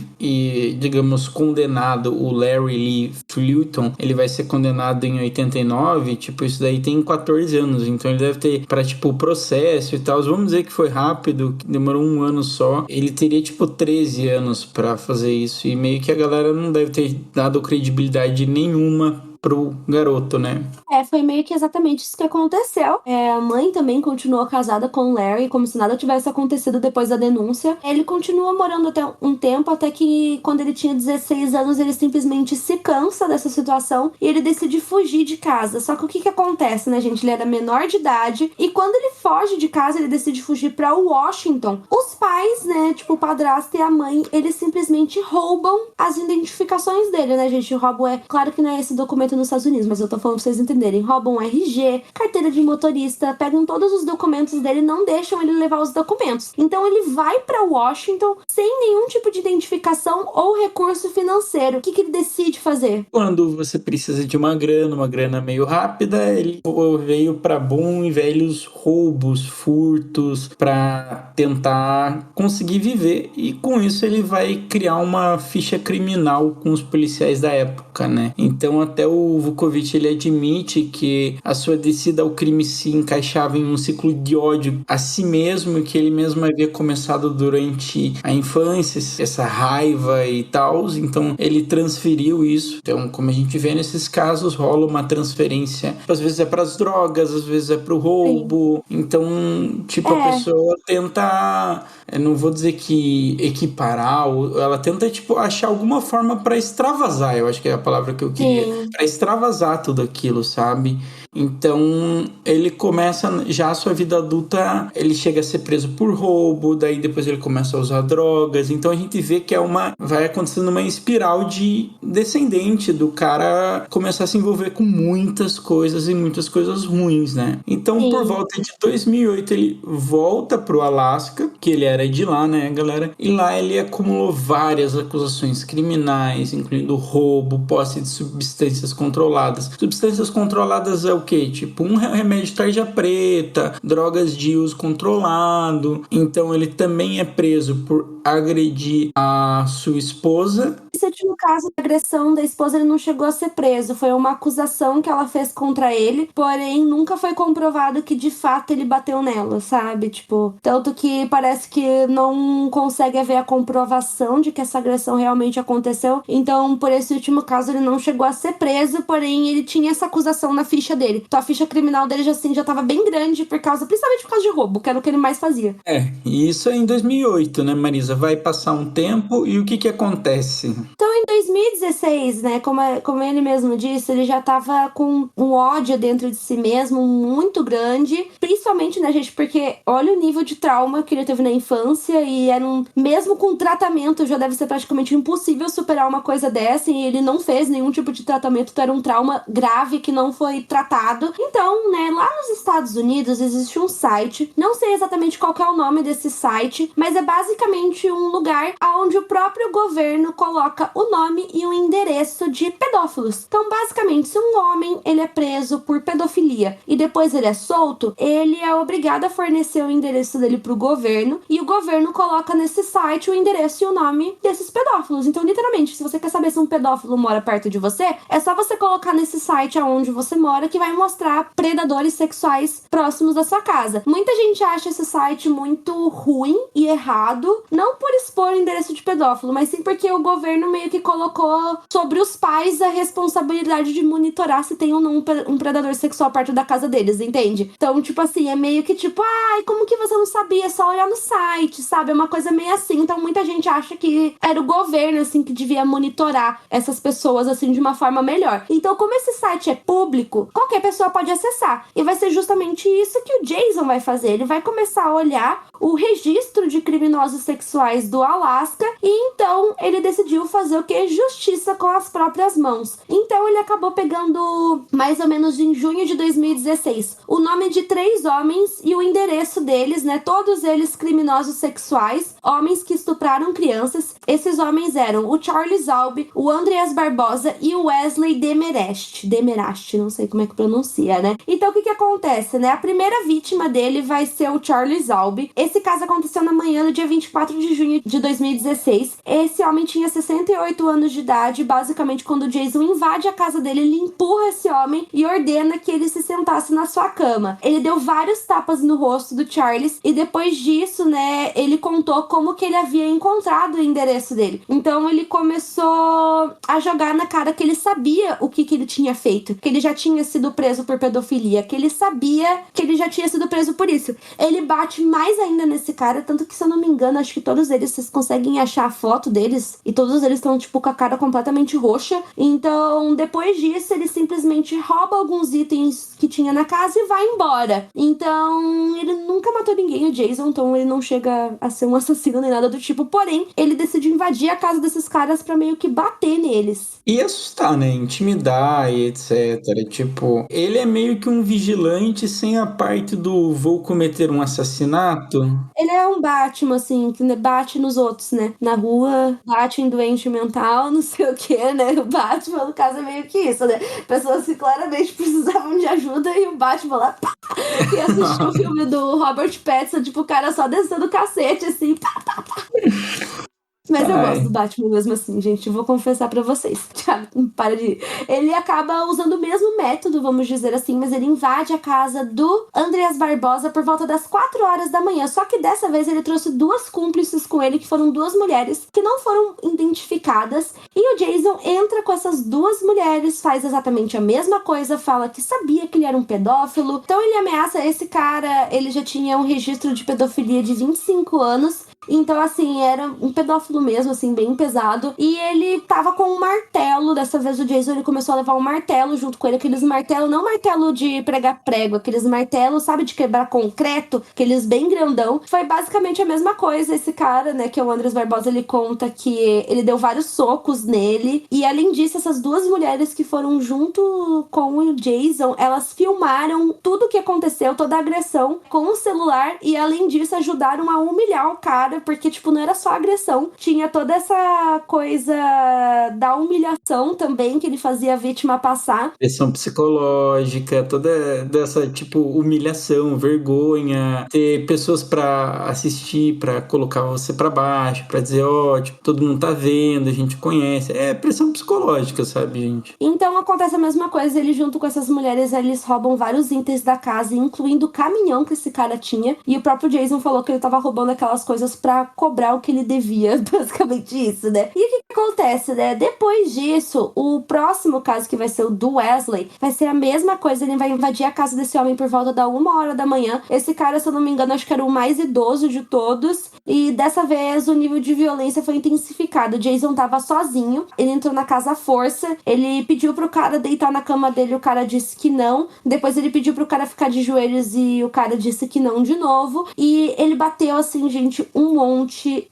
digamos, condenado, o Larry Lee Fulton, ele vai ser condenado em 89, tipo, isso daí tem 14 anos, então ele deve ter, pra, tipo, o processo e tal, vamos dizer que foi rápido, que demorou um ano só, ele teria, tipo, 13 anos pra fazer isso, e meio que a galera não deve ter dado credibilidade nenhuma pro garoto, né? Foi meio que exatamente isso que aconteceu. A mãe também continuou casada com o Larry, como se nada tivesse acontecido depois da denúncia. Ele continuou morando até um tempo, até que quando ele tinha 16 anos, ele simplesmente se cansa dessa situação e ele decide fugir de casa. Só que o que acontece, né, gente? Ele era menor de idade e quando ele foge de casa, ele decide fugir pra Washington. Os pais, né, tipo o padrasto e a mãe, eles simplesmente roubam as identificações dele, né, gente? O roubo claro que não é esse documento nos Estados Unidos, mas eu tô falando pra vocês entenderem. Roubam RG, carteira de motorista, pegam todos os documentos dele, não deixam ele levar os documentos. Então ele vai pra Washington sem nenhum tipo de identificação ou recurso financeiro. O que ele decide fazer? Quando você precisa de uma grana meio rápida, ele veio pra bom e velhos roubos, furtos, pra tentar conseguir viver. E com isso ele vai criar uma ficha criminal com os policiais da época, né? Então até o Vukovich, ele admite que a sua descida ao crime se encaixava em um ciclo de ódio a si mesmo, que ele mesmo havia começado durante a infância, essa raiva e tal, então ele transferiu isso. Então, como a gente vê nesses casos, rola uma transferência, às vezes é para as drogas, às vezes é para o roubo. Sim. Então, tipo, a pessoa tenta, eu não vou dizer que equiparar, ela tenta, tipo, achar alguma forma para extravasar, eu acho que é a palavra que eu queria, para extravasar tudo aquilo, sabe? Então, ele começa já a sua vida adulta, ele chega a ser preso por roubo, daí depois ele começa a usar drogas, então a gente vê que vai acontecendo uma espiral de descendente do cara começar a se envolver com muitas coisas e muitas coisas ruins, né? Então, por volta de 2008, ele volta pro Alasca, que ele era de lá, né, galera? E lá ele acumulou várias acusações criminais, incluindo roubo, posse de substâncias controladas. Substâncias controladas é o quê? Tipo, um remédio tarja preta, drogas de uso controlado. Então ele também é preso por agredir a sua esposa. Esse último caso de agressão da esposa, ele não chegou a ser preso. Foi uma acusação que ela fez contra ele, porém nunca foi comprovado que de fato ele bateu nela, sabe? Tipo, tanto que parece que não consegue haver a comprovação de que essa agressão realmente aconteceu. Então, por esse último caso, ele não chegou a ser preso, porém ele tinha essa acusação na ficha dele. dele. Então a ficha criminal dele já tava bem grande, principalmente por causa de roubo, que era o que ele mais fazia. E isso é em 2008, né, Marisa? Vai passar um tempo e o que acontece? Então, em 2016, né, como ele mesmo disse, ele já tava com um ódio dentro de si mesmo muito grande, principalmente, né, gente, porque olha o nível de trauma que ele teve na infância e mesmo com tratamento, já deve ser praticamente impossível superar uma coisa dessa, e ele não fez nenhum tipo de tratamento, então era um trauma grave que não foi tratado. Então, né, lá nos Estados Unidos existe um site, não sei exatamente qual que é o nome desse site, mas é basicamente um lugar onde o próprio governo coloca o nome e o endereço de pedófilos. Então, basicamente, se um homem ele é preso por pedofilia e depois ele é solto, ele é obrigado a fornecer o endereço dele pro governo, e o governo coloca nesse site o endereço e o nome desses pedófilos. Então, literalmente, se você quer saber se um pedófilo mora perto de você, é só você colocar nesse site aonde você mora, que vai mostrar predadores sexuais próximos da sua casa. Muita gente acha esse site muito ruim e errado, não por expor o endereço de pedófilo, mas sim porque o governo meio que colocou sobre os pais a responsabilidade de monitorar se tem ou não um predador sexual perto da casa deles, entende? Então, tipo assim, é meio que tipo, ai, como que você não sabia? É só olhar no site, sabe? É uma coisa meio assim. Então, muita gente acha que era o governo, assim, que devia monitorar essas pessoas, assim, de uma forma melhor. Então, como esse site é público, qualquer pessoa pode acessar. E vai ser justamente isso que o Jason vai fazer. Ele vai começar a olhar o registro de criminosos sexuais do Alasca, e então ele decidiu fazer o que? Justiça com as próprias mãos. Então ele acabou pegando, mais ou menos em junho de 2016, o nome de 3 homens e o endereço deles, né? Todos eles criminosos sexuais, homens que estupraram crianças. Esses homens eram o Charles Albi, o Andreas Barbosa e o Wesley Demeraste, não sei como é que pronuncia, né? Então o que acontece, né? A primeira vítima dele vai ser o Charles Albi. Esse caso aconteceu na manhã do dia 24 de junho de 2016. Esse homem tinha 68 anos de idade. Basicamente, quando o Jason invade a casa dele, ele empurra esse homem e ordena que ele se sentasse na sua cama. Ele deu vários tapas no rosto do Charles, e depois disso, né, ele contou como que ele havia encontrado o endereço dele. Então ele começou a jogar na cara que ele sabia o que ele tinha feito, que ele já tinha sido preso por pedofilia, que ele sabia que ele já tinha sido preso por isso. Ele bate mais ainda nesse cara, tanto que, se eu não me engano, acho que todos eles, vocês conseguem achar a foto deles, e todos eles estão, tipo, com a cara completamente roxa. Então, depois disso, ele simplesmente rouba alguns itens que tinha na casa e vai embora. Então, ele nunca matou ninguém, o Jason, então ele não chega a ser um assassino nem nada do tipo, porém, ele decide invadir a casa desses caras pra meio que bater neles. E assustar, né? Intimidar e etc. Tipo, ele é meio que um vigilante sem a parte do vou cometer um assassinato. Ele é um Batman, assim, que bate nos outros, né? Na rua, bate em doente mental, não sei o que, né? O Batman, no caso, é meio que isso, né? Pessoas que claramente precisavam de ajuda e o Batman lá, pá! E assistiu o filme do Robert Pattinson, tipo, o cara só descendo o cacete, assim, pá, pá, pá. Mas eu gosto do Batman mesmo assim, gente. Eu vou confessar pra vocês. Thiago, para de ir. Ele acaba usando o mesmo método, vamos dizer assim, mas ele invade a casa do Andreas Barbosa por volta das 4 horas da manhã. Só que dessa vez ele trouxe 2 cúmplices com ele, que foram 2 mulheres que não foram identificadas. E o Jason entra com essas 2 mulheres, faz exatamente a mesma coisa, fala que sabia que ele era um pedófilo. Então ele ameaça esse cara, ele já tinha um registro de pedofilia de 25 anos. Então, assim, era um pedófilo mesmo, assim, bem pesado. E ele tava com um martelo. Dessa vez o Jason, ele começou a levar um martelo junto com ele. Aqueles martelos, não martelo de pregar prego, aqueles martelos, sabe, de quebrar concreto, aqueles bem grandão. Foi basicamente a mesma coisa. Esse cara, né, que é o Andreas Barbosa, ele conta que ele deu vários socos nele. E além disso, essas 2 mulheres que foram junto com o Jason, elas filmaram tudo o que aconteceu, toda a agressão com o celular. E além disso, ajudaram a humilhar o cara, porque, tipo, não era só agressão, tinha toda essa coisa da humilhação também, que ele fazia a vítima passar. Pressão psicológica, toda dessa, tipo, humilhação, vergonha, ter pessoas pra assistir, pra colocar você pra baixo, pra dizer, ó, tipo, todo mundo tá vendo, a gente conhece. É pressão psicológica, sabe, gente? Então acontece a mesma coisa, ele junto com essas mulheres, eles roubam vários itens da casa, incluindo o caminhão que esse cara tinha, e o próprio Jason falou que ele tava roubando aquelas coisas pra cobrar o que ele devia, basicamente isso, né? E o que acontece, né? Depois disso, o próximo caso, que vai ser o do Wesley, vai ser a mesma coisa. Ele vai invadir a casa desse homem por volta da 1h da manhã. Esse cara, se eu não me engano, acho que era o mais idoso de todos. E dessa vez o nível de violência foi intensificado. O Jason tava sozinho, ele entrou na casa à força, ele pediu pro cara deitar na cama dele, o cara disse que não. Depois ele pediu pro cara ficar de joelhos e o cara disse que não de novo. E ele bateu assim, gente, um monte.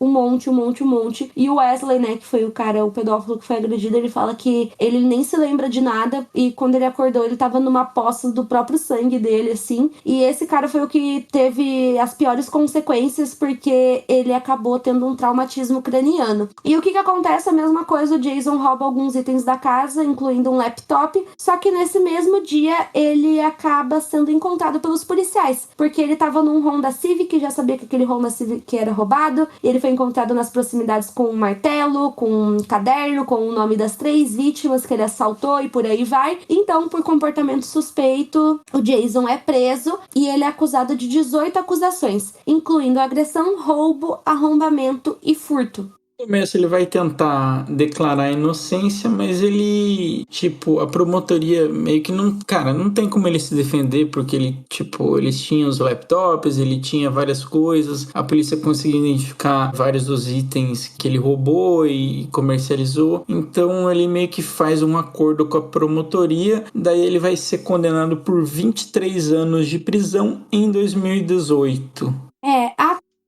E o Wesley, né, que foi o cara, o pedófilo que foi agredido, ele fala que ele nem se lembra de nada e quando ele acordou ele tava numa poça do próprio sangue dele, assim. E esse cara foi o que teve as piores consequências porque ele acabou tendo um traumatismo craniano. E o que acontece? A mesma coisa, o Jason rouba alguns itens da casa, incluindo um laptop, só que nesse mesmo dia ele acaba sendo encontrado pelos policiais, porque ele tava num Honda Civic, já sabia que aquele Honda Civic era roubado, e ele foi encontrado nas proximidades com um martelo, com um caderno, com o nome das 3 vítimas que ele assaltou e por aí vai. Então, por comportamento suspeito, o Jason é preso e ele é acusado de 18 acusações, incluindo agressão, roubo, arrombamento e furto. No começo ele vai tentar declarar a inocência, mas ele, a promotoria meio que não, cara, não tem como ele se defender, porque ele, eles tinham os laptops, ele tinha várias coisas, a polícia conseguiu identificar vários dos itens que ele roubou e comercializou, então ele meio que faz um acordo com a promotoria, daí ele vai ser condenado por 23 anos de prisão em 2018.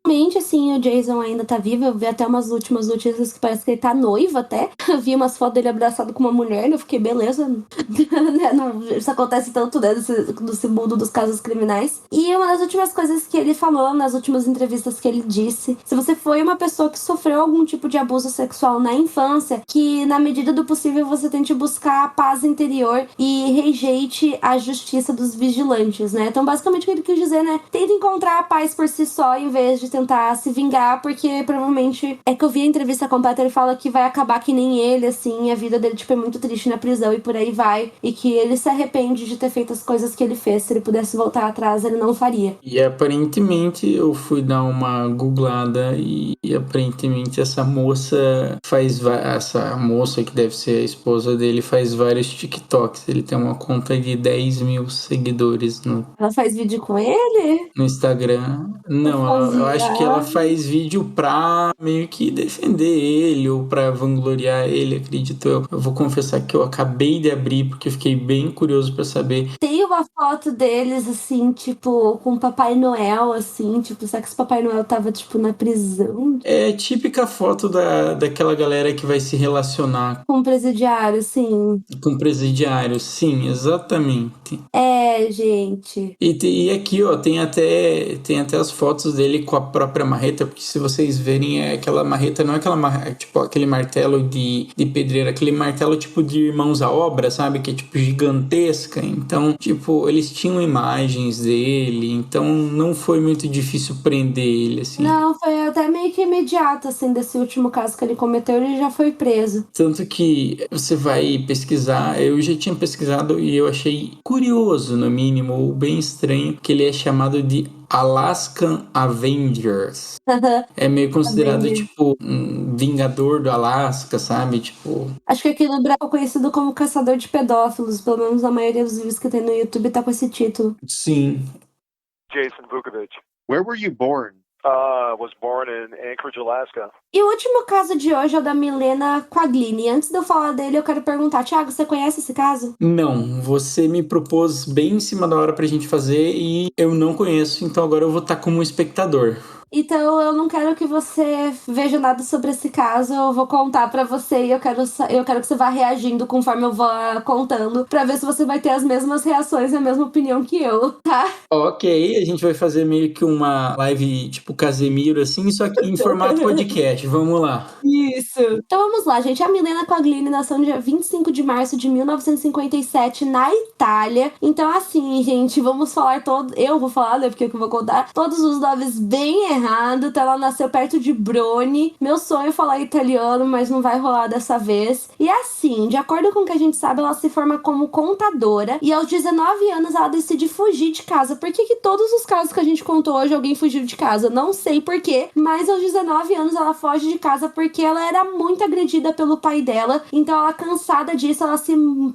Atualmente, assim, o Jason ainda tá vivo. Eu vi até umas últimas notícias que parece que ele tá noivo até. Eu vi umas fotos dele abraçado com uma mulher, eu fiquei, beleza. Isso acontece tanto, né, nesse mundo dos casos criminais. E uma das últimas coisas que ele falou, nas últimas entrevistas que ele disse, se você foi uma pessoa que sofreu algum tipo de abuso sexual na infância, que na medida do possível você tente buscar a paz interior e rejeite a justiça dos vigilantes, né? Então, basicamente, o que ele quis dizer, né? Tenta encontrar a paz por si só, em vez de tentar se vingar, porque provavelmente, é que eu vi a entrevista completa, ele fala que vai acabar que nem ele, assim, a vida dele, é muito triste na prisão e por aí vai, e que ele se arrepende de ter feito as coisas que ele fez. Se ele pudesse voltar atrás, ele não faria. E aparentemente, eu fui dar uma googlada e aparentemente essa moça que deve ser a esposa dele, faz vários TikToks. Ele tem uma conta de 10 mil seguidores Ela faz vídeo com ele? no Instagram. Não, eu acho que ela faz vídeo pra meio que defender ele ou pra vangloriar ele, acredito eu. Eu vou confessar que eu acabei de abrir porque eu fiquei bem curioso pra saber. Tem uma foto deles, assim, com o Papai Noel, assim, será que esse Papai Noel tava, na prisão? É típica foto daquela galera que vai se relacionar Com o presidiário, sim. com o presidiário, sim, exatamente. Gente. E aqui, ó, tem até as fotos dele com a própria marreta, porque se vocês verem, aquela marreta não é aquela aquele martelo de pedreiro, aquele martelo de irmãos à obra, sabe? Que é gigantesca. Então, eles tinham imagens dele, então não foi muito difícil prender ele, assim. Não, foi até meio que imediato, assim, desse último caso que ele cometeu, ele já foi preso. Tanto que você vai pesquisar, eu já tinha pesquisado e eu achei curioso, no mínimo, ou bem estranho, que ele é chamado de Alaskan Avengers. É meio considerado, um vingador do Alasca, sabe? Acho que aqui no Brasil é conhecido como caçador de pedófilos. Pelo menos a maioria dos vídeos que tem no YouTube tá com esse título. Sim. Jason Vukovich. Where were you born? Was born in Anchorage, Alaska. E o último caso de hoje é o da Milena Quaglini. Antes de eu falar dele, eu quero perguntar, Thiago, você conhece esse caso? Não, você me propôs bem em cima da hora pra gente fazer e eu não conheço, então agora eu vou estar como espectador. Então eu não quero que você veja nada sobre esse caso, eu vou contar pra você e eu quero que você vá reagindo conforme eu vá contando, pra ver se você vai ter as mesmas reações e a mesma opinião que eu, tá? Ok, a gente vai fazer meio que uma live tipo Casemiro, assim, só que em formato podcast, vamos lá. Isso. Então vamos lá, gente. A Milena Quaglini nasceu no dia 25 de março de 1957 na Itália. Então assim, gente, eu vou falar, né, porque eu vou contar todos os nomes bem errados errado, então ela nasceu perto de Brony. Meu sonho é falar italiano, mas não vai rolar dessa vez. E assim, de acordo com o que a gente sabe, ela se forma como contadora e aos 19 anos ela decide fugir de casa. Por que todos os casos que a gente contou hoje alguém fugiu de casa? Não sei porquê, mas aos 19 anos ela foge de casa porque ela era muito agredida pelo pai dela. Então ela, cansada disso, ela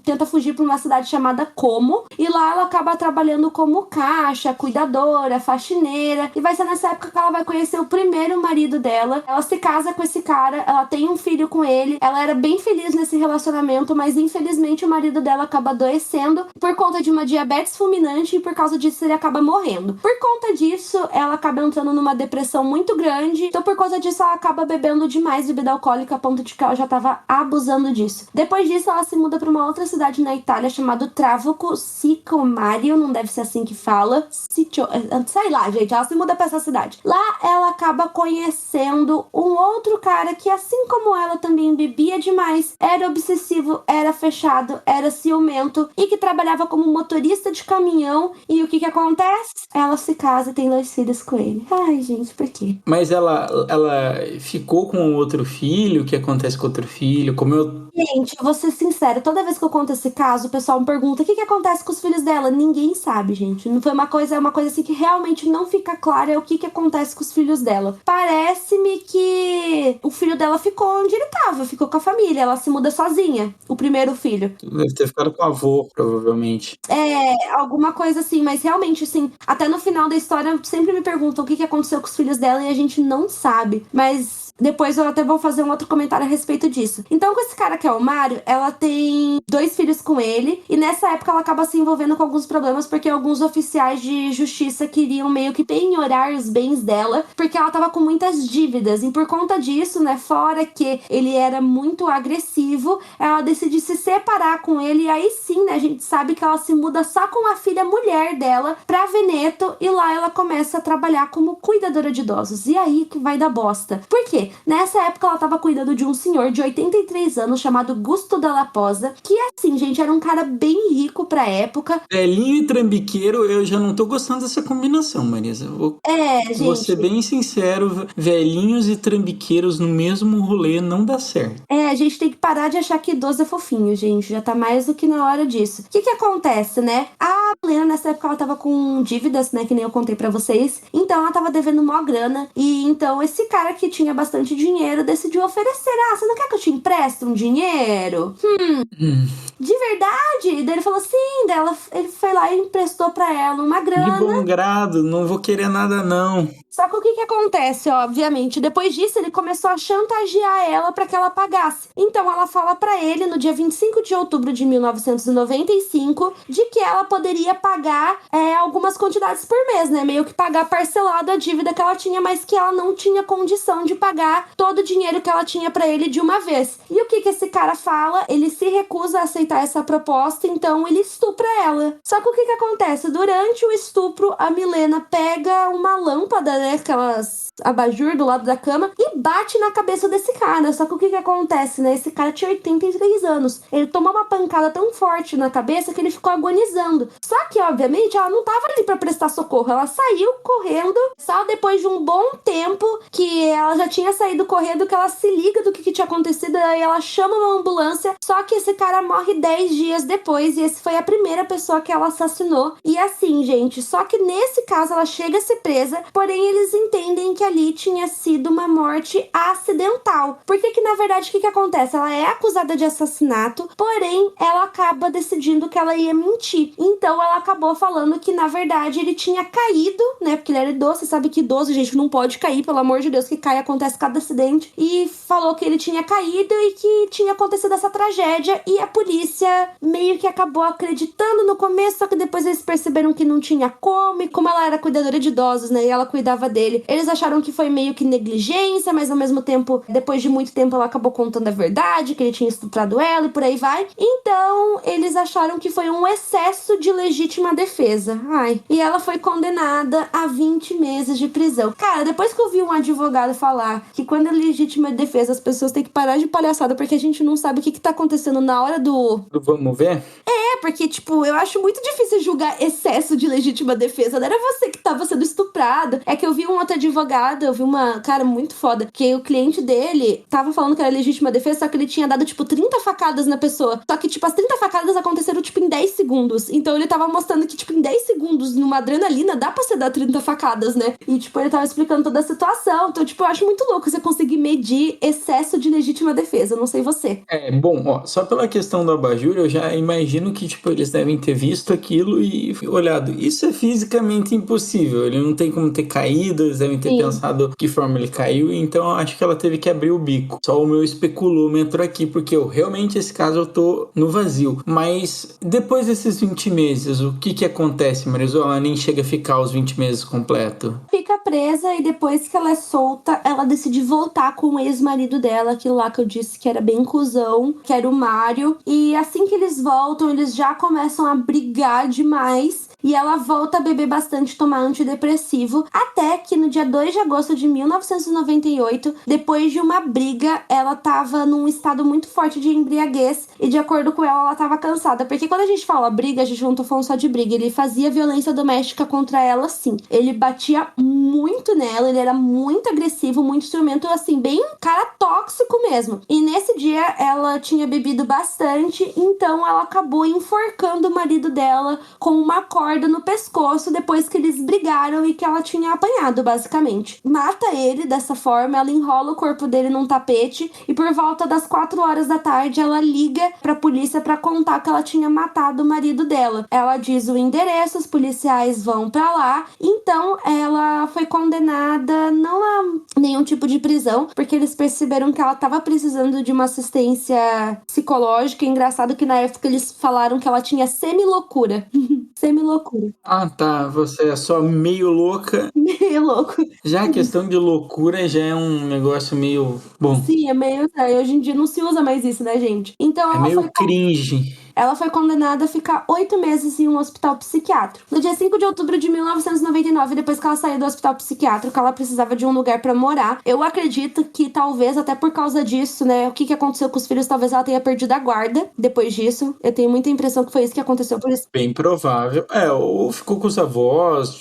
tenta fugir para uma cidade chamada Como, e lá ela acaba trabalhando como caixa, cuidadora, faxineira, e vai ser nessa época que ela vai conhecer o primeiro marido dela. Ela se casa com esse cara, ela tem um filho com ele, ela era bem feliz nesse relacionamento, mas infelizmente o marido dela acaba adoecendo por conta de uma diabetes fulminante, e por causa disso ele acaba morrendo. Por conta disso, ela acaba entrando numa depressão muito grande, então por causa disso ela acaba bebendo demais bebida alcoólica, a ponto de que ela já tava abusando disso. Depois disso, ela se muda para uma outra cidade na Itália chamada Travuco Sicomario, não deve ser assim que fala, sei lá, gente, ela se muda pra essa cidade. Lá ela acaba conhecendo um outro cara que, assim como ela, também bebia demais, era obsessivo, era fechado, era ciumento e que trabalhava como motorista de caminhão. E o que acontece? Ela se casa e tem 2 filhos com ele. Ai, gente, por quê? Mas ela ficou com outro filho? O que acontece com outro filho? Como eu... Gente, vou ser sincera, toda vez que eu conto esse caso, o pessoal me pergunta o que acontece com os filhos dela. Ninguém sabe, gente. Não foi uma coisa assim que realmente não fica clara o que acontece com os filhos dela. Parece-me que o filho dela ficou onde ele tava, ficou com a família. Ela se muda sozinha, o primeiro filho. Deve ter ficado com o avô, provavelmente. Alguma coisa assim, mas realmente, assim, até no final da história sempre me perguntam o que aconteceu com os filhos dela e a gente não sabe. Mas depois eu até vou fazer um outro comentário a respeito disso. Então, com esse cara que é o Mário, ela tem 2 filhos com ele. E nessa época ela acaba se envolvendo com alguns problemas, porque alguns oficiais de justiça queriam meio que penhorar os bens dela, porque ela tava com muitas dívidas. E por conta disso, né, fora que ele era muito agressivo, ela decide se separar com ele. E aí sim, né, a gente sabe que ela se muda só com a filha mulher dela pra Veneto. E lá ela começa a trabalhar como cuidadora de idosos. E aí que vai dar bosta. Por quê? Nessa época ela tava cuidando de um senhor de 83 anos chamado Gusto Dalla Posa, que assim, gente, era um cara bem rico pra época. Velhinho e trambiqueiro, eu já não tô gostando dessa combinação, Marisa. Gente. Vou ser bem sincero, velhinhos e trambiqueiros no mesmo rolê não dá certo. A gente tem que parar de achar que idoso é fofinho, gente. Já tá mais do que na hora disso. O que acontece, né? A Helena, nessa época, ela tava com dívidas, né? Que nem eu contei pra vocês. Então, ela tava devendo mó grana. E então, esse cara que tinha bastante dinheiro decidiu oferecer. Você não quer que eu te empreste um dinheiro? De verdade? Daí ele falou sim. Ele foi lá e emprestou pra ela uma grana. De bom grado, não vou querer nada não. Só que o que acontece, obviamente? Depois disso, ele começou a chantagear ela pra que ela pagasse. Então, ela fala pra ele, no dia 25 de outubro de 1995, de que ela poderia pagar algumas quantidades por mês, né? Meio que pagar parcelado a dívida que ela tinha, mas que ela não tinha condição de pagar todo o dinheiro que ela tinha pra ele de uma vez. E o que esse cara fala? Ele se recusa a aceitar essa proposta, então ele estupra ela. Só que o que acontece? Durante o estupro, a Milena pega uma lâmpada, né? Aquelas abajur do lado da cama e bate na cabeça desse cara. Só que o que acontece, né? Esse cara tinha 83 anos. Ele tomou uma pancada tão forte na cabeça que ele ficou agonizando. Só que, obviamente, ela não tava ali pra prestar socorro. Ela saiu correndo só depois de um bom tempo que ela já tinha saído correndo, que ela se liga do que tinha acontecido, aí ela chama uma ambulância. Só que esse cara morre 10 dias depois e esse foi a primeira pessoa que ela assassinou. E assim, gente, só que nesse caso ela chega a ser presa, porém eles entendem que ali tinha sido uma morte acidental. Porque que na verdade o que acontece? Ela é acusada de assassinato, porém ela acaba decidindo que ela ia mentir. Então ela acabou falando que na verdade ele tinha caído, né? Porque ele era idoso, você sabe que idoso, gente, não pode cair, pelo amor de Deus, que cai, acontece cada acidente. E falou que ele tinha caído e que tinha acontecido essa tragédia, e a polícia meio que acabou acreditando no começo, só que depois eles perceberam que não tinha como, e como ela era cuidadora de idosos, né, e ela cuidava dele, eles acharam que foi meio que negligência, mas ao mesmo tempo, depois de muito tempo, ela acabou contando a verdade, que ele tinha estuprado ela e por aí vai. Então, eles acharam que foi um excesso de legítima defesa. E ela foi condenada a 20 meses de prisão. Cara, depois que eu vi um advogado falar que quando é legítima defesa, as pessoas têm que parar de palhaçada, porque a gente não sabe o que tá acontecendo na hora do tipo... Vamos ver? Porque, tipo, eu acho muito difícil julgar excesso de legítima defesa. Não era você que tava sendo estuprado. É que eu vi um outro advogado, eu vi uma cara muito foda, que o cliente dele tava falando que era legítima defesa, só que ele tinha dado, tipo, 30 facadas na pessoa. Só que, tipo, as 30 facadas aconteceram, tipo, em 10 segundos. Então ele tava mostrando que, tipo, em 10 segundos, numa adrenalina, dá pra você dar 30 facadas, né? E, tipo, ele tava explicando toda a situação. Então, tipo, eu acho muito louco você conseguir medir excesso de legítima defesa. Eu não sei você. Bom, ó, só pela questão do abajur, eu já imagino que, tipo, eles devem ter visto aquilo e olhado, isso é fisicamente impossível, ele não tem como ter caído, eles devem ter pensado que forma ele caiu, então eu acho que ela teve que abrir o bico. Só o meu especulômetro aqui, porque realmente, esse caso, eu tô no vazio. Mas, depois desses 20 meses, o que acontece, Marisol? Ela nem chega a ficar os 20 meses completo. Fica presa e depois que ela é solta, ela decide voltar com o ex-marido dela, aquilo lá que eu disse que era bem cuzão, que era o Mário. E assim que eles voltam, eles já começam a brigar demais. E ela volta a beber bastante, tomar antidepressivo, até que no dia 2 de agosto de 1998, depois de uma briga, ela tava num estado muito forte de embriaguez, e de acordo com ela tava cansada, porque quando a gente fala briga, a gente não tá falando só de briga, ele fazia violência doméstica contra ela, sim. Ele batia muito nela, ele era muito agressivo, muito instrumento, assim, bem cara tóxico mesmo. E nesse dia, ela tinha bebido bastante, então ela acabou enforcando o marido dela com uma corda no pescoço depois que eles brigaram e que ela tinha apanhado, basicamente. Mata ele dessa forma, ela enrola o corpo dele num tapete e por volta das 4 horas da tarde ela liga pra polícia pra contar que ela tinha matado o marido dela. Ela diz o endereço, os policiais vão pra lá, então ela foi condenada não a nenhum tipo de prisão, porque eles perceberam que ela tava precisando de uma assistência psicológica. Engraçado que na época eles falaram que ela tinha semi-loucura. Semi-loucura. Ah, tá. Você é só meio louca. Meio louco. Já a questão de loucura já é um negócio meio... Bom, Sim, é meio... Hoje em dia não se usa mais isso, né, gente? Então é ela meio foi... cringe. Ela foi condenada a ficar 8 meses em um hospital psiquiátrico. No dia 5 de outubro de 1999, depois que ela saiu do hospital psiquiátrico, ela precisava de um lugar pra morar. Eu acredito que talvez, até por causa disso, né, o que aconteceu com os filhos, talvez ela tenha perdido a guarda depois disso. Eu tenho muita impressão que foi isso que aconteceu por isso. Bem provável. Ou ficou com os avós,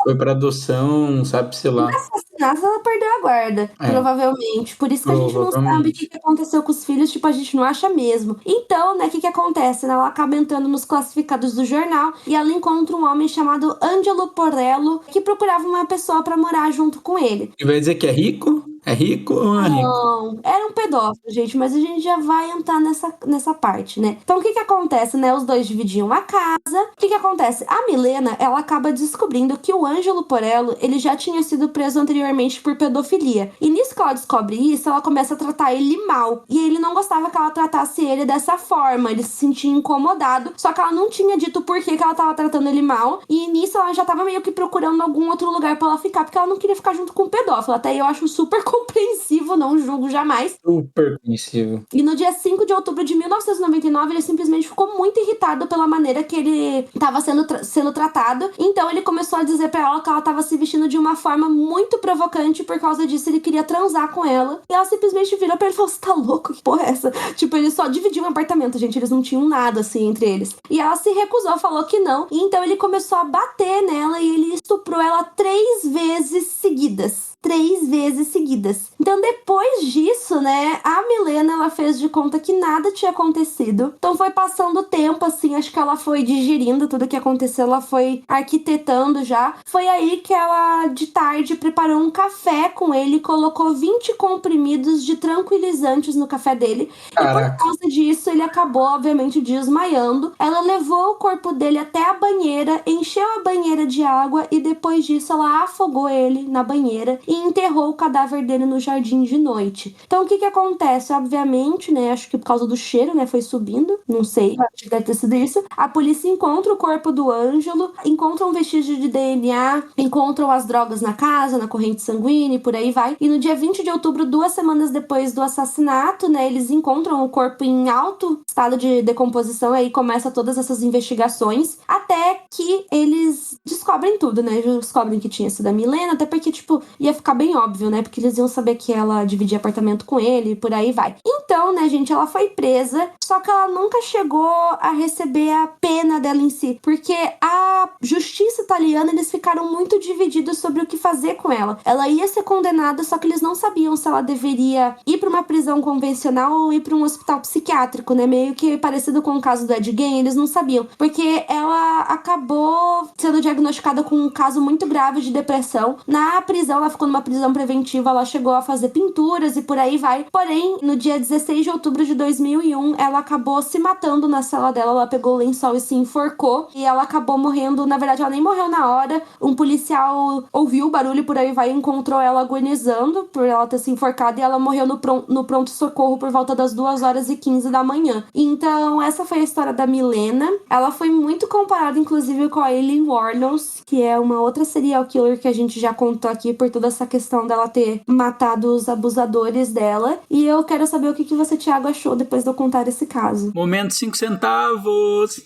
foi pra adoção, sabe, sei lá. Assassinato, ela perdeu a guarda, provavelmente. Por isso que a gente não sabe o que aconteceu com os filhos, tipo, a gente não acha mesmo. Então, né, o que acontece? Ela acaba entrando nos classificados do jornal e ela encontra um homem chamado Angelo Porello, que procurava uma pessoa pra morar junto com ele. E vai dizer que é rico? É rico ou não é rico? Não, era um pedófilo, gente, mas a gente já vai entrar nessa parte, né? Então, o que acontece, né? Os dois dividiam a casa. O que acontece? A Milena, ela acaba descobrindo que o Ângelo Porello, ele já tinha sido preso anteriormente por pedofilia. E nisso que ela descobre isso, ela começa a tratar ele mal. E ele não gostava que ela tratasse ele dessa forma, ele se sentia incomodado, só que ela não tinha dito por que ela tava tratando ele mal. E nisso ela já tava meio que procurando algum outro lugar pra ela ficar, porque ela não queria ficar junto com o pedófilo. Até eu acho super compreensivo, não julgo jamais. Super compreensivo. E no dia 5 de outubro de 1999, ele simplesmente ficou muito irritado pela maneira que ele estava sendo tratado. Então ele começou a dizer pra ela que ela estava se vestindo de uma forma muito provocante. Por causa disso, ele queria transar com ela. E ela simplesmente virou pra ele e falou: você tá louco? Que porra é essa? Tipo, eles só dividiam um apartamento, gente. Eles não tinham nada, assim, entre eles. E ela se recusou, falou que não. E então ele começou a bater nela e ele estuprou ela 3 vezes seguidas. 3 vezes seguidas. Então, depois disso, né, a Milena, ela fez de conta que nada tinha acontecido. Então, foi passando o tempo, assim, acho que ela foi digerindo tudo que aconteceu, ela foi arquitetando já. Foi aí que ela, de tarde, preparou um café com ele, colocou 20 comprimidos de tranquilizantes no café dele. Caraca. E por causa disso, ele acabou, obviamente, desmaiando. Ela levou o corpo dele até a banheira, encheu a banheira de água e depois disso, ela afogou ele na banheira e enterrou o cadáver dele no jardim de noite. Então, o que acontece? Obviamente, né, acho que por causa do cheiro, né, foi subindo, não sei, acho que deve ter sido isso. A polícia encontra o corpo do Ângelo, encontra um vestígio de DNA, encontram as drogas na casa, na corrente sanguínea e por aí vai. E no dia 20 de outubro, 2 semanas depois do assassinato, né, eles encontram o corpo em alto estado de decomposição, aí começa todas essas investigações, até que eles descobrem tudo, né, descobrem que tinha sido a Milena, até porque, tipo, ia ficar bem óbvio, né? Porque eles iam saber que ela dividia apartamento com ele e por aí vai. então, né, gente, ela foi presa, só que ela nunca chegou a receber a pena dela em si, porque a justiça italiana, eles ficaram muito divididos sobre o que fazer com ela. Ela ia ser condenada, só que eles não sabiam se ela deveria ir pra uma prisão convencional ou ir pra um hospital psiquiátrico, né, meio que parecido com o caso do Ed Gein, eles não sabiam, porque ela acabou sendo diagnosticada com um caso muito grave de depressão. Na prisão, ela ficou numa prisão preventiva, ela chegou a fazer pinturas e por aí vai. Porém, no dia 16 de outubro de 2001, ela acabou se matando na cela dela, ela pegou o lençol e se enforcou, e ela acabou morrendo. Na verdade, ela nem morreu na hora, um policial ouviu o barulho e por aí vai, encontrou ela agonizando por ela ter se enforcado, e ela morreu no pronto-socorro por volta das 2h15 da manhã. Então, essa foi a história da Milena. Ela foi muito comparada, inclusive, com a Aileen Wuornos, que é uma outra serial killer que a gente já contou aqui por toda essa questão dela ter matado os abusadores dela. E eu quero saber o que você, Thiago, achou depois de eu contar esse caso. Momento 5 centavos.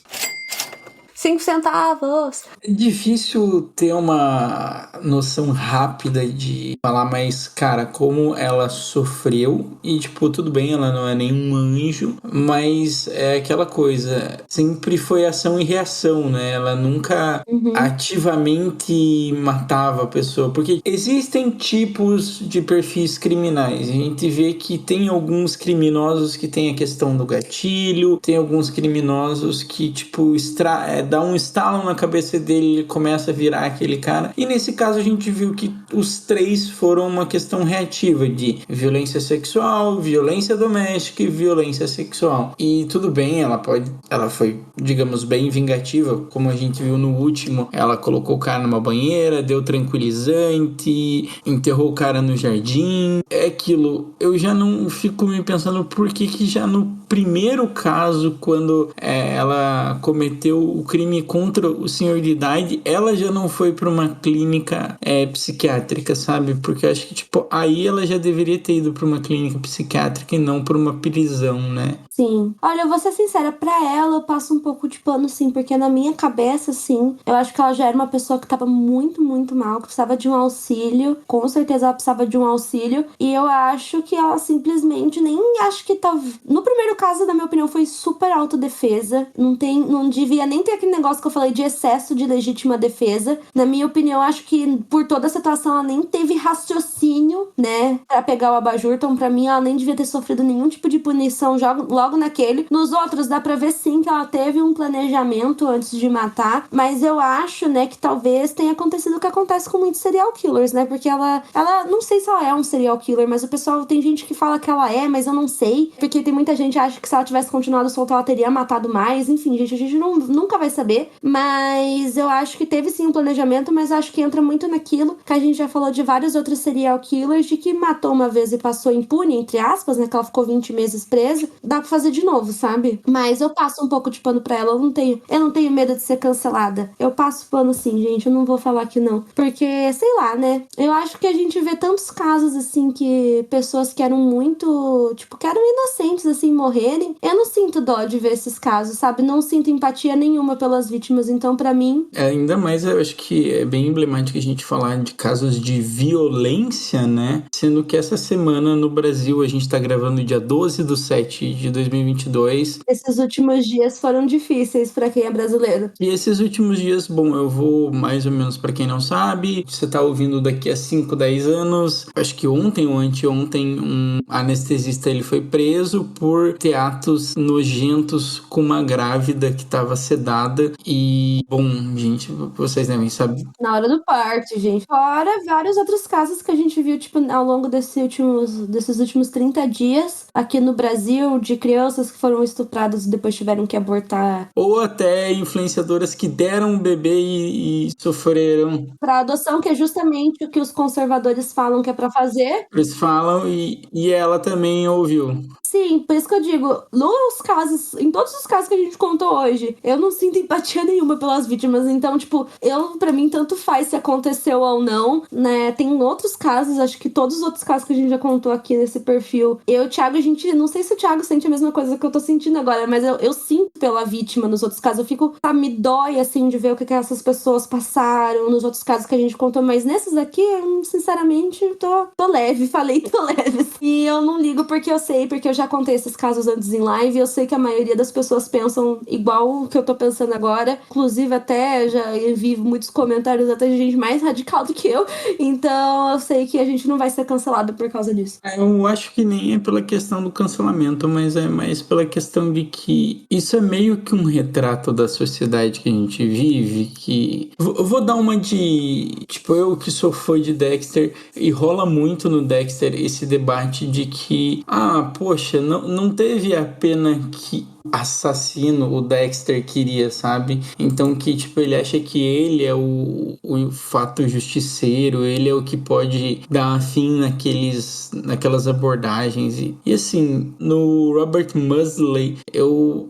5 centavos. É difícil ter uma noção rápida de falar, mas, cara, como ela sofreu, e, tipo, tudo bem, ela não é nenhum anjo, mas é aquela coisa, sempre foi ação e reação, né? Ela nunca ativamente matava a pessoa, porque existem tipos de perfis criminais. A gente vê que tem alguns criminosos que tem a questão do gatilho, tem alguns criminosos que, tipo, dá um estalo na cabeça dele, ele começa a virar aquele cara. E nesse caso a gente viu que os três foram uma questão reativa de violência sexual, violência doméstica e violência sexual. E tudo bem, ela foi, digamos, bem vingativa, como a gente viu no último. Ela colocou o cara numa banheira, deu tranquilizante, enterrou o cara no jardim. É aquilo, eu já não fico me pensando por que já no primeiro caso, quando ela cometeu o crime contra o senhor de idade, ela já não foi para uma clínica psiquiátrica, sabe? Porque eu acho que, tipo, aí ela já deveria ter ido para uma clínica psiquiátrica e não para uma prisão, né? Sim. Olha, eu vou ser sincera, pra ela eu passo um pouco de pano, sim, porque na minha cabeça, sim, eu acho que ela já era uma pessoa que tava muito, muito mal, que precisava de um auxílio. Com certeza ela precisava de um auxílio. E eu acho que ela simplesmente acho que tava... No primeiro caso, na minha opinião, foi super autodefesa. Não devia nem ter aquele negócio que eu falei de excesso de legítima defesa. Na minha opinião, acho que por toda a situação ela nem teve raciocínio, né, pra pegar o abajur. Então, pra mim, ela nem devia ter sofrido nenhum tipo de punição logo naquele. Nos outros, dá pra ver sim que ela teve um planejamento antes de matar, mas eu acho, né, que talvez tenha acontecido o que acontece com muitos serial killers, né, porque ela não sei se ela é um serial killer, mas o pessoal, tem gente que fala que ela é, mas eu não sei, porque tem muita gente que acha que se ela tivesse continuado solta, ela teria matado mais. Enfim, gente, a gente nunca vai saber, mas eu acho que teve sim um planejamento, mas acho que entra muito naquilo que a gente já falou de vários outros serial killers, de que matou uma vez e passou impune, entre aspas, né, que ela ficou 20 meses presa. Dá pra fazer de novo, sabe? Mas eu passo um pouco de pano pra ela. Eu não tenho medo de ser cancelada. Eu passo pano sim, gente. Eu não vou falar que não. Porque, sei lá, né? Eu acho que a gente vê tantos casos, assim, que pessoas que eram muito... Tipo, que eram inocentes, assim, morrerem. Eu não sinto dó de ver esses casos, sabe? Não sinto empatia nenhuma pelas vítimas. Então, pra mim... Ainda mais, eu acho que é bem emblemático a gente falar de casos de violência, né? Sendo que essa semana no Brasil, a gente tá gravando dia 12/7 de 2022. Esses últimos dias foram difíceis pra quem é brasileiro. E esses últimos dias, bom, eu vou mais ou menos pra quem não sabe, você tá ouvindo daqui a 5, 10 anos, acho que ontem ou anteontem, um anestesista ele foi preso por ter atos nojentos com uma grávida que tava sedada e, bom, gente, vocês devem saber. Na hora do parto, gente. Fora vários outros casos que a gente viu, tipo, ao longo desses últimos 30 dias aqui no Brasil, de crianças que foram estupradas e depois tiveram que abortar. Ou até influenciadoras que deram um bebê e sofreram. Pra adoção, que é justamente o que os conservadores falam que é pra fazer. Eles falam e ela também ouviu. Sim, por isso que eu digo, em todos os casos que a gente contou hoje, eu não sinto empatia nenhuma pelas vítimas. Então, tipo, pra mim, tanto faz se aconteceu ou não, né? Tem outros casos, acho que todos os outros casos que a gente já contou aqui nesse perfil. Thiago, não sei se o Thiago sente a mesma coisa que eu tô sentindo agora, mas eu sinto pela vítima nos outros casos. Eu fico, me dói, assim, de ver o que essas pessoas passaram nos outros casos que a gente contou, mas nesses aqui, eu, sinceramente, tô leve, tô leve. E eu não ligo porque eu sei, porque eu já contei esses casos antes em live, e eu sei que a maioria das pessoas pensam igual o que eu tô pensando agora. Inclusive, até já vi muitos comentários até de gente mais radical do que eu. Então, eu sei que a gente não vai ser cancelado por causa disso. Eu acho que nem é pela questão do cancelamento, mas é mais pela questão de que isso é meio que um retrato da sociedade que a gente vive, que... Eu vou dar uma de... Tipo, eu que sou fã de Dexter, e rola muito no Dexter esse debate de que, poxa, não teve a pena que assassino o Dexter queria, sabe? Então que, tipo, ele acha que ele é o fato justiceiro, ele é o que pode dar fim naquelas abordagens. E assim, no Robert Musley, eu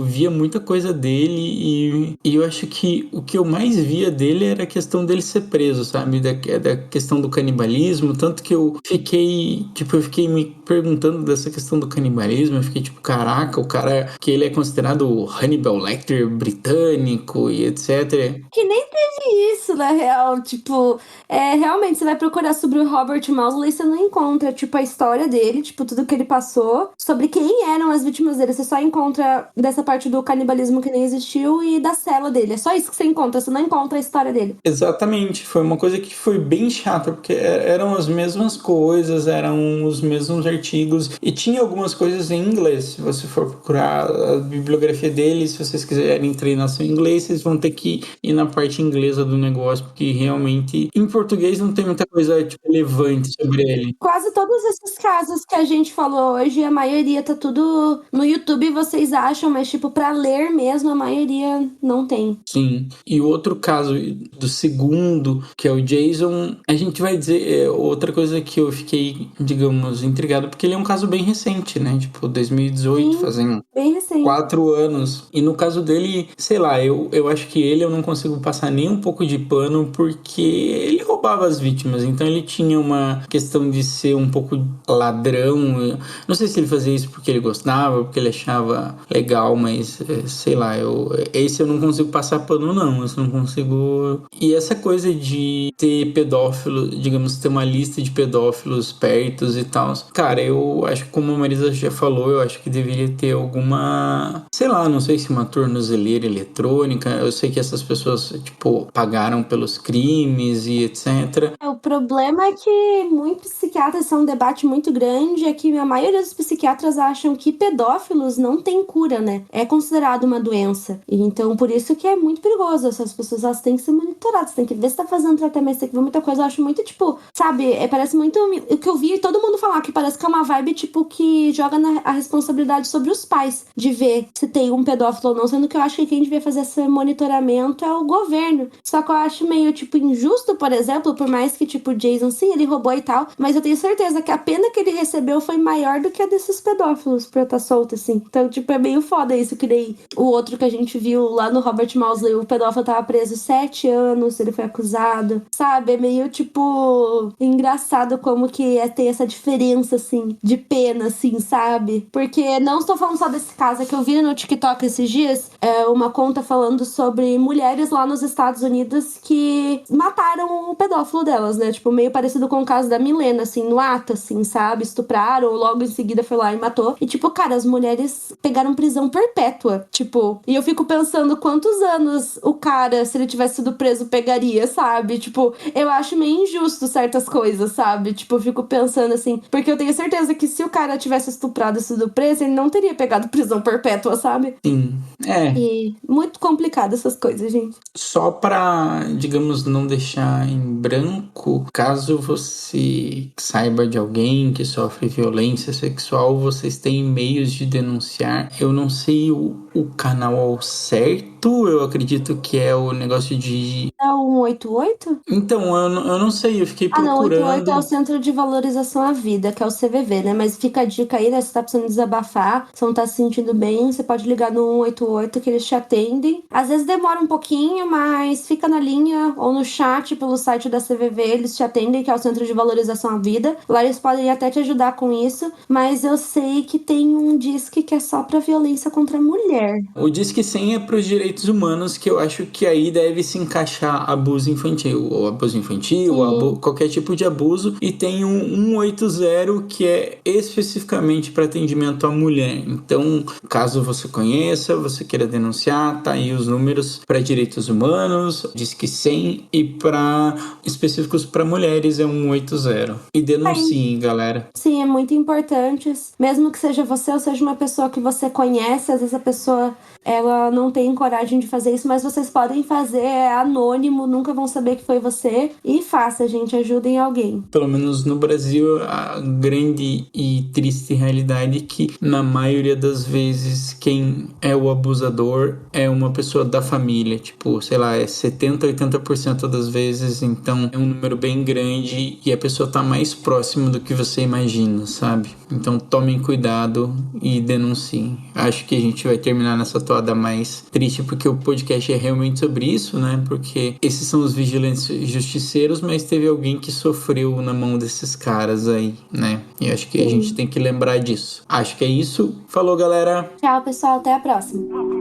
via muita coisa dele e eu acho que o que eu mais via dele era a questão dele ser preso, sabe? Da questão do canibalismo, tanto que eu fiquei me perguntando dessa questão do canibalismo, eu fiquei tipo, caraca, o cara que ele é considerado o Hannibal Lecter britânico e etc. Que nem teve isso, na real. Tipo, realmente, você vai procurar sobre o Robert Musley, você não encontra, tipo, a história dele, tipo, tudo que ele passou, sobre quem eram as vítimas dele. Você só encontra dessa parte do canibalismo que nem existiu e da cela dele. É só isso que você encontra, você não encontra a história dele. Exatamente, foi uma coisa que foi bem chata, porque eram as mesmas coisas, eram os mesmos artigos, e tinha algumas coisas em inglês. Se você for procurar a bibliografia dele, se vocês quiserem treinar seu inglês, vocês vão ter que ir na parte inglesa do negócio, porque realmente em português não tem muita coisa tipo, relevante sobre ele. Quase todos esses casos que a gente falou hoje, a maioria tá tudo no YouTube, vocês acham, mas tipo, pra ler mesmo, a maioria não tem. Sim. E o outro caso do segundo, que é o Jason, a gente vai dizer outra coisa que eu fiquei, digamos, intrigado, porque ele é um caso bem recente, né? Tipo, 2018, fazendo bem recente. 4 anos. E no caso dele, sei lá, eu acho que eu não consigo passar nem um pouco de pano, porque ele roubava as vítimas, então ele tinha uma questão de ser um pouco ladrão. Não sei se ele fazia isso porque ele gostava, porque ele achava legal, mas sei lá, esse eu não consigo passar pano não, eu não consigo... E essa coisa de ter pedófilo, digamos, ter uma lista de pedófilos perto e tal, cara, eu acho que como a Marisa já falou, eu acho que deveria ter alguma, sei lá, não sei se uma tornozeleira eletrônica, eu sei que essas pessoas, tipo, pagaram pelos crimes e etc. O problema é que muitos psiquiatras são um debate muito grande, é que a maioria dos psiquiatras acham que pedófilos não tem cura, né? É considerado uma doença. E então, por isso que é muito perigoso. Essas pessoas, elas têm que ser monitoradas, tem que ver se tá fazendo tratamento, tem que ver muita coisa. Eu acho muito, tipo, sabe, parece muito o que eu vi todo mundo falar, que parece que é uma vibe, tipo, que joga a responsabilidade sobre os pais, de ver se tem um pedófilo ou não, sendo que eu acho que quem devia fazer esse monitoramento é o governo. Só que eu acho meio, tipo, injusto, por exemplo, por mais que, tipo, Jason, sim, ele roubou e tal, mas eu tenho certeza que a pena que ele recebeu foi maior do que a desses pedófilos pra estar solto, assim. Então, tipo, é meio foda isso, que nem o outro que a gente viu lá no Robert Musley, o pedófilo tava preso 7 anos, ele foi acusado, sabe? É meio, tipo, engraçado como que ter essa diferença, assim, de pena, assim, sabe? Porque não estou falando só desse caso, é que eu vi no TikTok esses dias, uma conta falando sobre mulheres lá nos Estados Unidos que mataram o pedófilo delas, né? Tipo, meio parecido com o caso da Milena, assim, no ato, assim, sabe? Estupraram, logo em seguida foi lá e matou. E, tipo, cara, as mulheres pegaram prisão perpétua, tipo, e eu fico pensando quantos anos o cara, se ele tivesse sido preso, pegaria, sabe? Tipo, eu acho meio injusto certas coisas, sabe? Tipo, eu fico pensando assim, porque eu tenho certeza que se o cara tivesse estuprado e sido preso, ele não teria pegado prisão perpétua, sabe? Sim, E muito complicado essas coisas, gente. Só para, digamos, não deixar em branco, caso você saiba de alguém que sofre violência sexual, vocês têm meios de denunciar. Eu não sei o canal ao certo, eu acredito que é o negócio de... É o 188? Então, eu não sei, eu fiquei procurando... Ah, não, 188 é o Centro de Valorização à Vida, que é o CVV, né? Mas fica a dica aí, né? Se tá precisando desabafar, se não tá se sentindo bem, você pode ligar no 188 que eles te atendem. Às vezes demora um pouquinho, mas fica na linha ou no chat pelo site da CVV, eles te atendem, que é o Centro de Valorização à Vida. Lá eles podem até te ajudar com isso, mas eu sei que tem um disque que é só pra violência contra a mulher. mulher. O Disque 100 é para os direitos humanos, que eu acho que aí deve se encaixar abuso infantil, ou qualquer tipo de abuso. E tem um 180, que é especificamente para atendimento à mulher. Então, caso você conheça, você queira denunciar, tá aí os números para direitos humanos, Disque 100, e para específicos para mulheres é 180. E denunciem, galera. Sim, é muito importante. Mesmo que seja você ou seja uma pessoa que você conhece, às vezes a pessoa ela não tem coragem de fazer isso, mas vocês podem fazer, é anônimo, nunca vão saber que foi você. E faça, gente, ajudem alguém. Pelo menos no Brasil, a grande e triste realidade é que, na maioria das vezes, quem é o abusador é uma pessoa da família. Tipo, sei lá, é 70%, 80% das vezes. Então, é um número bem grande e a pessoa tá mais próxima do que você imagina, sabe? Então, tomem cuidado e denunciem. Acho que a gente vai terminar nessa toada mais triste, porque o podcast é realmente sobre isso, né? Porque esses são os vigilantes justiceiros, mas teve alguém que sofreu na mão desses caras aí, né? E acho que a gente tem que lembrar disso. Acho que é isso. Falou, galera! Tchau, pessoal. Até a próxima.